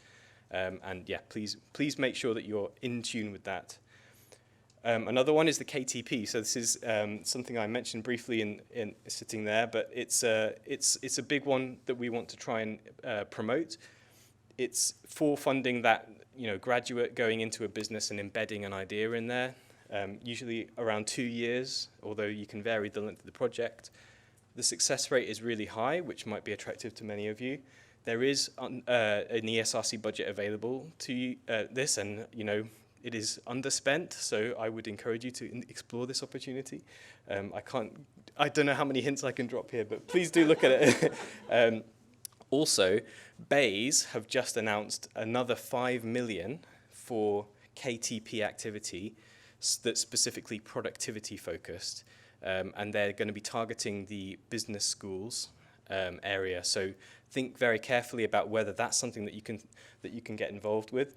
And yeah, please make sure that you're in tune with that. Another one is the KTP. So this is something I mentioned briefly in sitting there, but it's a big one that we want to try and promote. It's for funding that graduate going into a business and embedding an idea in there. Usually around 2 years, although you can vary the length of the project. The success rate is really high, which might be attractive to many of you. There is an ESRC budget available to this, and it is underspent, so I would encourage you to explore this opportunity. I don't know how many hints I can drop here, but please do look at it. Also, Bayes have just announced another 5 million for KTP activity that's specifically productivity focused. and they're going to be targeting the business schools area. So think very carefully about whether that's something that you can get involved with.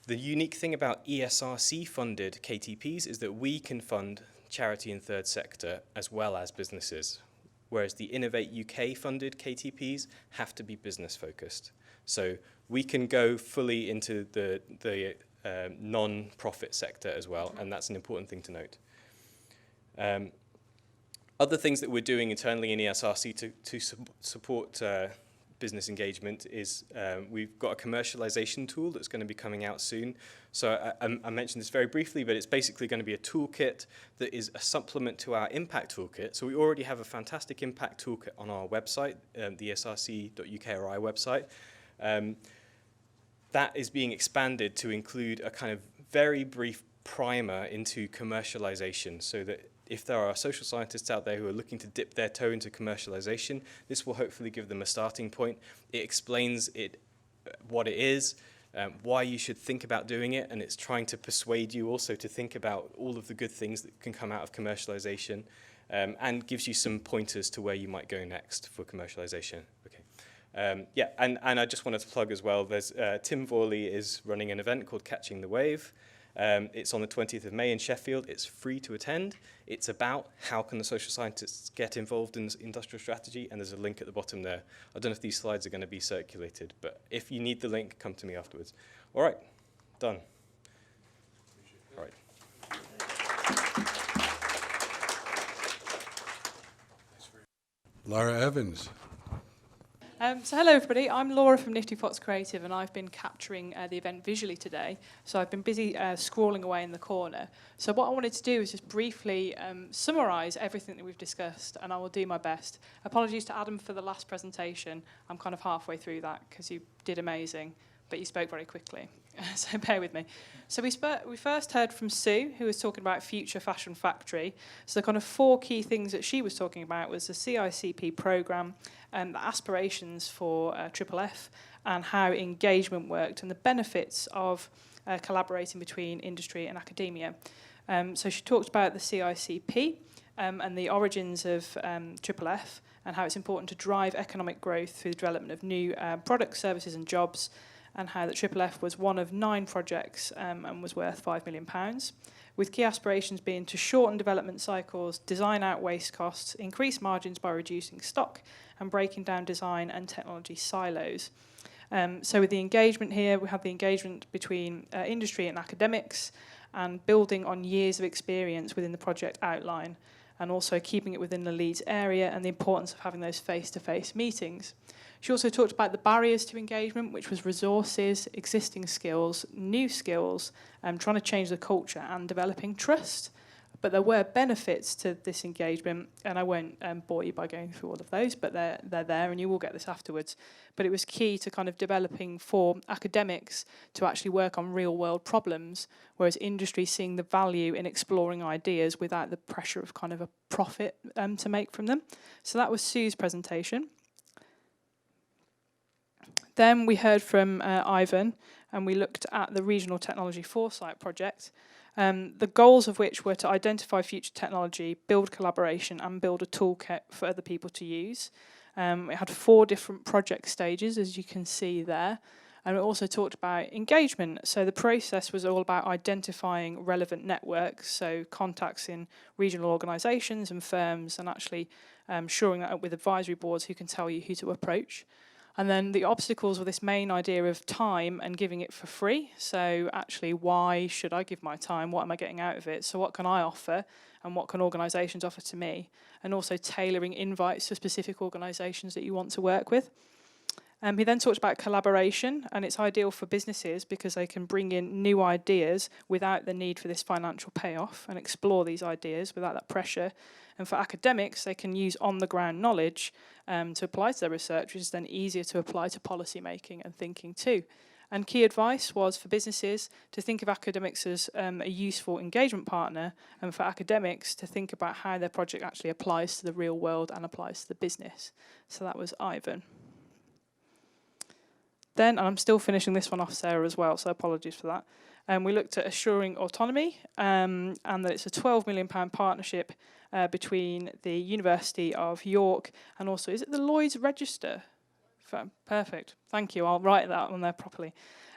The unique thing about ESRC-funded KTPs is that we can fund charity and third sector as well as businesses, whereas the Innovate UK-funded KTPs have to be business-focused. So we can go fully into the non-profit sector as well, and that's an important thing to note. Other things that we're doing internally in ESRC to support business engagement is we've got a commercialization tool that's going to be coming out soon. So I mentioned this very briefly, but it's basically going to be a toolkit that is a supplement to our impact toolkit. So we already have a fantastic impact toolkit on our website, the esrc.uk/RI website. That is being expanded to include a kind of very brief primer into commercialization, so that if there are social scientists out there who are looking to dip their toe into commercialization, this will hopefully give them a starting point. It explains what it is, why you should think about doing it, and it's trying to persuade you also to think about all of the good things that can come out of commercialization, and gives you some pointers to where you might go next for commercialization. Okay. Yeah, and I just wanted to plug as well, there's Tim Vorley is running an event called Catching the Wave. It's on the 20th of May in Sheffield. It's free to attend. It's about how can the social scientists get involved in industrial strategy, and there's a link at the bottom there. I don't know if these slides are going to be circulated, but if you need the link, come to me afterwards. All right, done. All right. Laura Evans. So hello everybody, I'm Laura from Nifty Fox Creative, and I've been capturing the event visually today. So I've been busy scrawling away in the corner. So what I wanted to do is just briefly summarise everything that we've discussed, and I will do my best. Apologies to Adam for the last presentation. I'm kind of halfway through that because you did amazing, but you spoke very quickly. So bear with me. So we first heard from Sue, who was talking about Future Fashion Factory. So the kind of 4 key things that she was talking about was the CICP programme, and the aspirations for FFF, and how engagement worked, and the benefits of collaborating between industry and academia. So she talked about the CICP and the origins of FFF, and how it's important to drive economic growth through the development of new products, services and jobs, and how that FFF was one of 9 projects and was worth £5 million, with key aspirations being to shorten development cycles, design out waste costs, increase margins by reducing stock, and breaking down design and technology silos. So with the engagement here, we have the engagement between industry and academics, and building on years of experience within the project outline, and also keeping it within the Leeds area, and the importance of having those face-to-face meetings. She also talked about the barriers to engagement, which was resources, existing skills, new skills, trying to change the culture and developing trust. But there were benefits to this engagement, and I won't bore you by going through all of those, but they're there, and you will get this afterwards. But it was key to kind of developing for academics to actually work on real-world problems, whereas industry seeing the value in exploring ideas without the pressure of kind of a profit to make from them. So that was Sue's presentation. Then we heard from Ivan, and we looked at the Regional Technology Foresight project, the goals of which were to identify future technology, build collaboration, and build a toolkit for other people to use. It had 4 different project stages, as you can see there, and it also talked about engagement. So the process was all about identifying relevant networks, so contacts in regional organisations and firms, and actually shoring that up with advisory boards who can tell you who to approach. And then the obstacles were this main idea of time and giving it for free. So actually, why should I give my time? What am I getting out of it? So what can I offer, and what can organisations offer to me? And also tailoring invites to specific organisations that you want to work with. He then talked about collaboration, and it's ideal for businesses because they can bring in new ideas without the need for this financial payoff, and explore these ideas without that pressure. And for academics, they can use on-the-ground knowledge to apply to their research, which is then easier to apply to policy making and thinking too. And key advice was for businesses to think of academics as a useful engagement partner, and for academics to think about how their project actually applies to the real world and applies to the business. So that was Ivan. Then, and I'm still finishing this one off, Sarah, as well, so apologies for that. We looked at assuring autonomy, and that it's a £12 million partnership between the University of York and also, is it the Lloyd's Register? Perfect, thank you, I'll write that on there properly.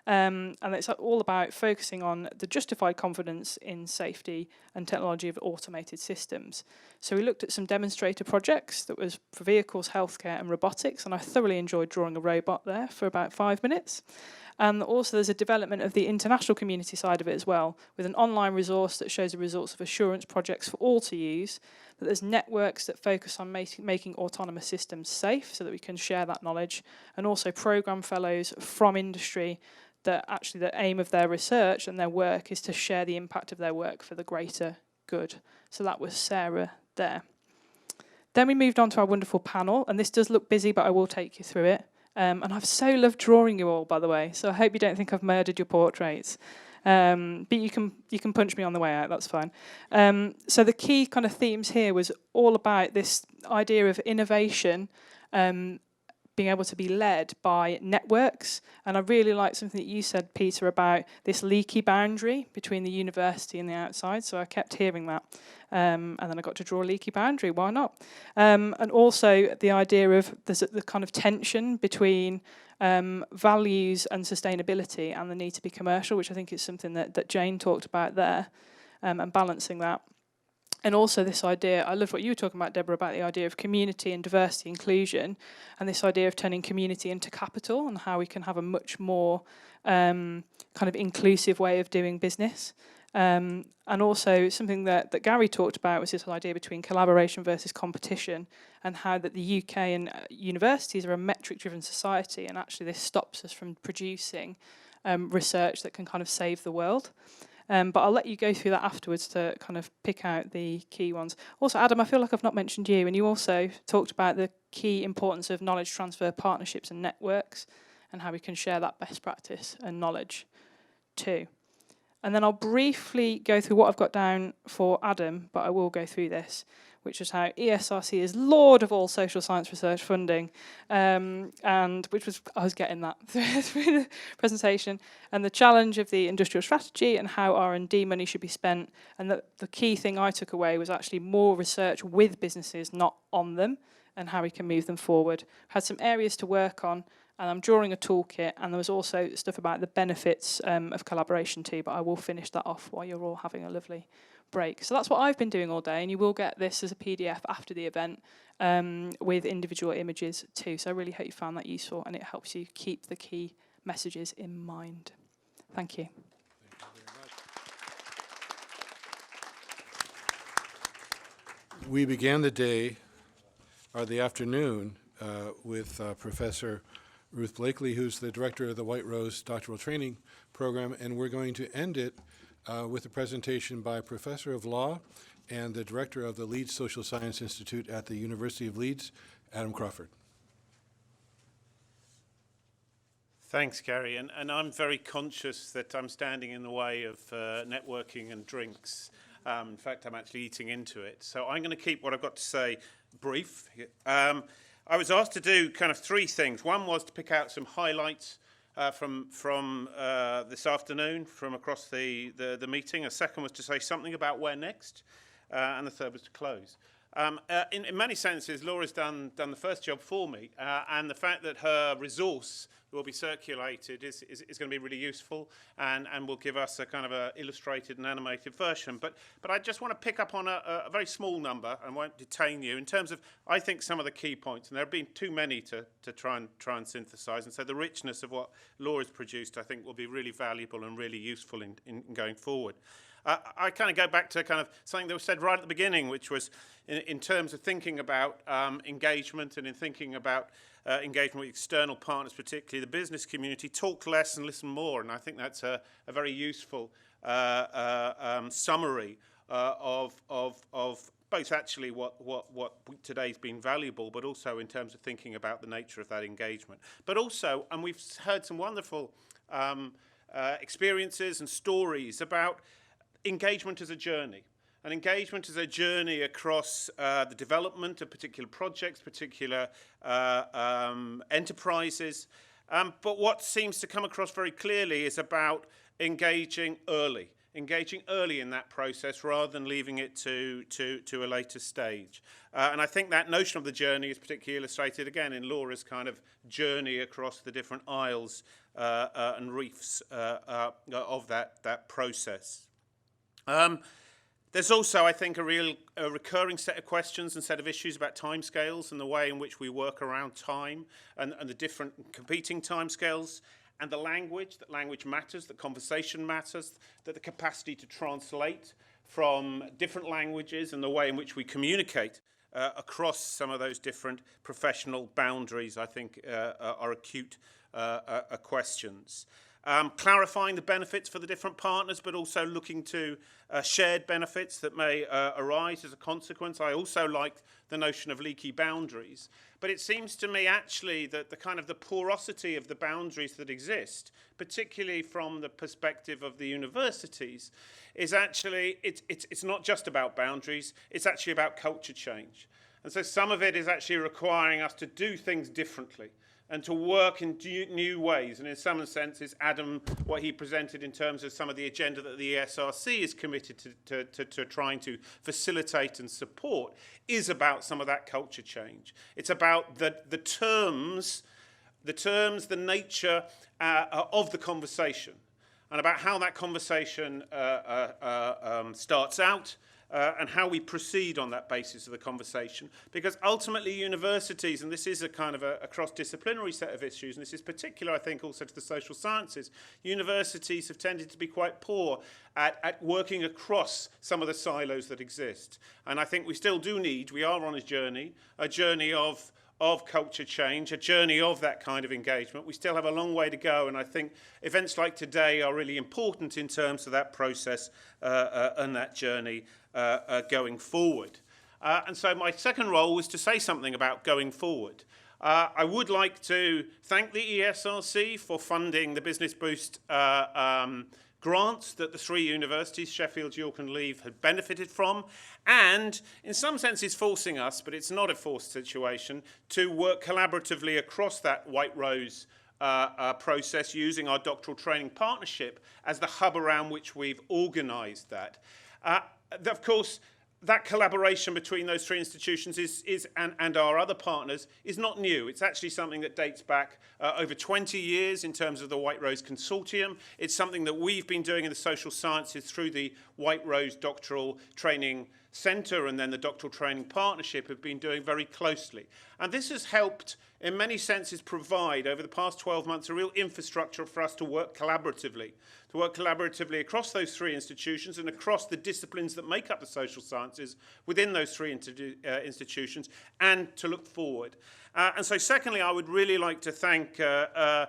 And it's all about focusing on the justified confidence in safety and technology of automated systems. So we looked at some demonstrator projects that was for vehicles, healthcare and robotics, and I thoroughly enjoyed drawing a robot there for about 5 minutes. And also there's a development of the international community side of it as well, with an online resource that shows the results of assurance projects for all to use, that there's networks that focus on making autonomous systems safe so that we can share that knowledge, and also programme fellows from industry that actually the aim of their research and their work is to share the impact of their work for the greater good. So that was Sarah there. Then we moved on to our wonderful panel, and this does look busy, but I will take you through it. And I've so loved drawing you all, by the way, so I hope you don't think I've murdered your portraits. But you can punch me on the way out, that's fine. So the key kind of themes here was all about this idea of innovation being able to be led by networks. And I really like something that you said, Peter, about this leaky boundary between the university and the outside. So I kept hearing that. And then I got to draw a leaky boundary, why not? And also the idea of there's the kind of tension between values and sustainability and the need to be commercial, which I think is something that Jane talked about there, and balancing that. And also this idea, I love what you were talking about, Deborah, about the idea of community and diversity inclusion, and this idea of turning community into capital and how we can have a much more kind of inclusive way of doing business. And also something that Gary talked about was this idea between collaboration versus competition, and how that the UK and universities are a metric-driven society, and actually this stops us from producing research that can kind of save the world. But I'll let you go through that afterwards to kind of pick out the key ones. Also, Adam, I feel like I've not mentioned you, and you also talked about the key importance of knowledge transfer partnerships and networks, and how we can share that best practice and knowledge too. And then I'll briefly go through what I've got down for Adam, but I will go through this, which is how ESRC is lord of all social science research funding, and which was, I was getting that through the presentation, and the challenge of the industrial strategy and how R&D money should be spent. And the key thing I took away was actually more research with businesses, not on them, and how we can move them forward. Had some areas to work on, and I'm drawing a toolkit, and there was also stuff about the benefits of collaboration too, but I will finish that off while you're all having a lovely break. So that's what I've been doing all day, and you will get this as a PDF after the event with individual images too. So I really hope you found that useful, and it helps you keep the key messages in mind. Thank you. Thank you very much. We began the day, or the afternoon, with Professor Ruth Blakely, who's the director of the White Rose Doctoral Training Program, and we're going to end it with a presentation by a professor of law and the director of the Leeds Social Science Institute at the University of Leeds, Adam Crawford. Thanks, Gary. And I'm very conscious that I'm standing in the way of networking and drinks. In fact, I'm actually eating into it. So I'm going to keep what I've got to say brief. I was asked to do kind of three things. One was to pick out some highlights from this afternoon from across the meeting. A second was to say something about where next, and the third was to close. In many senses, Laura's done the first job for me, and the fact that her resource will be circulated is going to be really useful, and will give us a kind of a illustrated and animated version. But I just want to pick up on a very small number, and won't detain you, in terms of, I think, some of the key points, and there have been too many to try and synthesize, and so the richness of what Laura's produced, I think, will be really valuable and really useful in going forward. I kind of go back to kind of something that was said right at the beginning, which was in terms of thinking about engagement, and in thinking about engagement with external partners, particularly the business community, talk less and listen more. And I think that's a very useful summary of both actually what today's been valuable, but also in terms of thinking about the nature of that engagement. But also, and we've heard some wonderful experiences and stories about engagement as a journey. And engagement as a journey across the development of particular projects, particular enterprises. But what seems to come across very clearly is about engaging early in that process rather than leaving it to a later stage. And I think that notion of the journey is particularly illustrated again in Laura's kind of journey across the different aisles and reefs of that process. There's also, I think, a recurring set of questions and set of issues about timescales and the way in which we work around time and the different competing timescales. And the language, that language matters, that conversation matters, that the capacity to translate from different languages and the way in which we communicate across some of those different professional boundaries, I think, are acute questions. Clarifying the benefits for the different partners, but also looking to shared benefits that may arise as a consequence. I also like the notion of leaky boundaries. But it seems to me actually that the kind of the porosity of the boundaries that exist, particularly from the perspective of the universities, is actually, it's not just about boundaries, it's actually about culture change. And so some of it is actually requiring us to do things differently and to work in new ways. And in some senses, Adam, what he presented in terms of some of the agenda that the ESRC is committed to trying to facilitate and support, is about some of that culture change. It's about the terms, the nature of the conversation, and about how that conversation starts out, and how we proceed on that basis of the conversation. Because ultimately universities, and this is a kind of a cross-disciplinary set of issues, and this is particular, I think, also to the social sciences, universities have tended to be quite poor at working across some of the silos that exist. And I think we still do need, we are on a journey of culture change, a journey of that kind of engagement. We still have a long way to go, and I think events like today are really important in terms of that process and that journey going forward. And so my second role was to say something about going forward. I would like to thank the ESRC for funding the Business Boost grants that the three universities, Sheffield, York and Leeds, had benefited from, and in some sense is forcing us, but it's not a forced situation, to work collaboratively across that White Rose process using our doctoral training partnership as the hub around which we've organised that. Of course, that collaboration between those three institutions and our other partners is not new. It's actually something that dates back over 20 years in terms of the White Rose Consortium. It's something that we've been doing in the social sciences through the White Rose Doctoral Training Centre, and then the Doctoral Training Partnership have been doing very closely. And this has helped, in many senses, provide, over the past 12 months, a real infrastructure for us to work collaboratively across those three institutions and across the disciplines that make up the social sciences within those three institutions, and to look forward. And so secondly, I would really like to thank the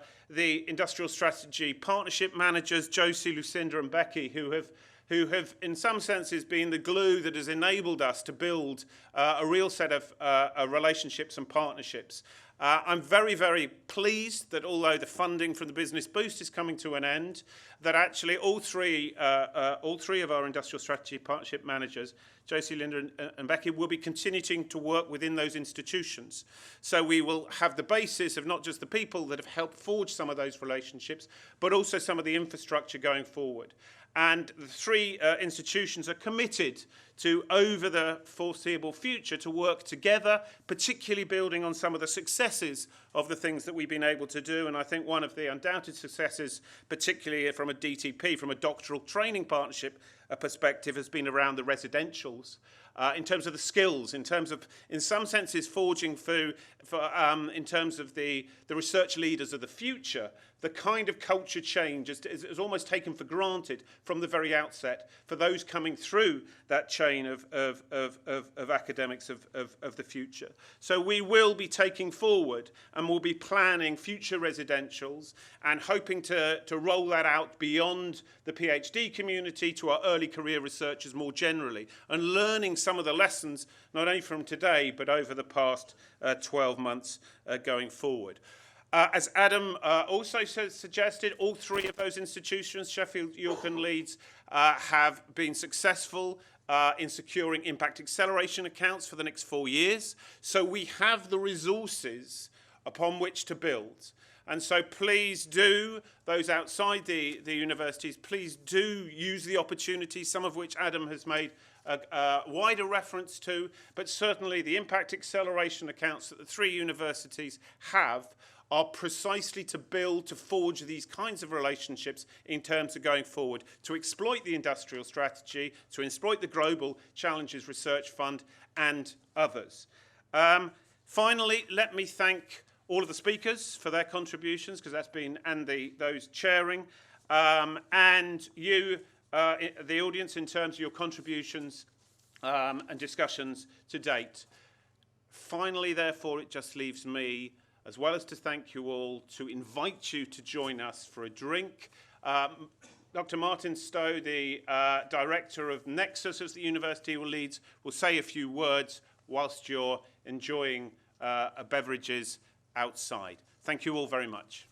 Industrial Strategy Partnership Managers, Josie, Lucinda and Becky, who have in some senses been the glue that has enabled us to build a real set of relationships and partnerships. I'm very, very pleased that although the funding from the Business Boost is coming to an end, that actually all three of our Industrial Strategy Partnership Managers, Josie, Linda and Becky, will be continuing to work within those institutions. So we will have the basis of not just the people that have helped forge some of those relationships, but also some of the infrastructure going forward. And the three institutions are committed to, over the foreseeable future, to work together, particularly building on some of the successes of the things that we've been able to do. And I think one of the undoubted successes, particularly from a DTP, from a doctoral training partnership perspective, has been around the residentials. In terms of the skills, in terms of, in some senses, forging in terms of the research leaders of the future, the kind of culture change is almost taken for granted from the very outset for those coming through that chain of academics of the future. So we will be taking forward and we'll be planning future residentials and hoping to roll that out beyond the PhD community to our early career researchers more generally, and learning some of the lessons not only from today but over the past 12 months going forward. As Adam also suggested, all three of those institutions, Sheffield, York and Leeds, have been successful in securing impact acceleration accounts for the next 4 years. So we have the resources upon which to build. And so please do, those outside the universities, please do use the opportunities, some of which Adam has made a wider reference to, but certainly the impact acceleration accounts that the 3 universities have are precisely to build, to forge these kinds of relationships in terms of going forward, to exploit the industrial strategy, to exploit the Global Challenges Research Fund and others. Finally, let me thank all of the speakers for their contributions, because that's been, and those chairing, and you, the audience, in terms of your contributions and discussions to date. Finally, therefore, it just leaves me, as well as to thank you all, to invite you to join us for a drink. Dr. Martin Stowe, the Director of Nexus at the University of Leeds, will say a few words whilst you're enjoying beverages outside. Thank you all very much.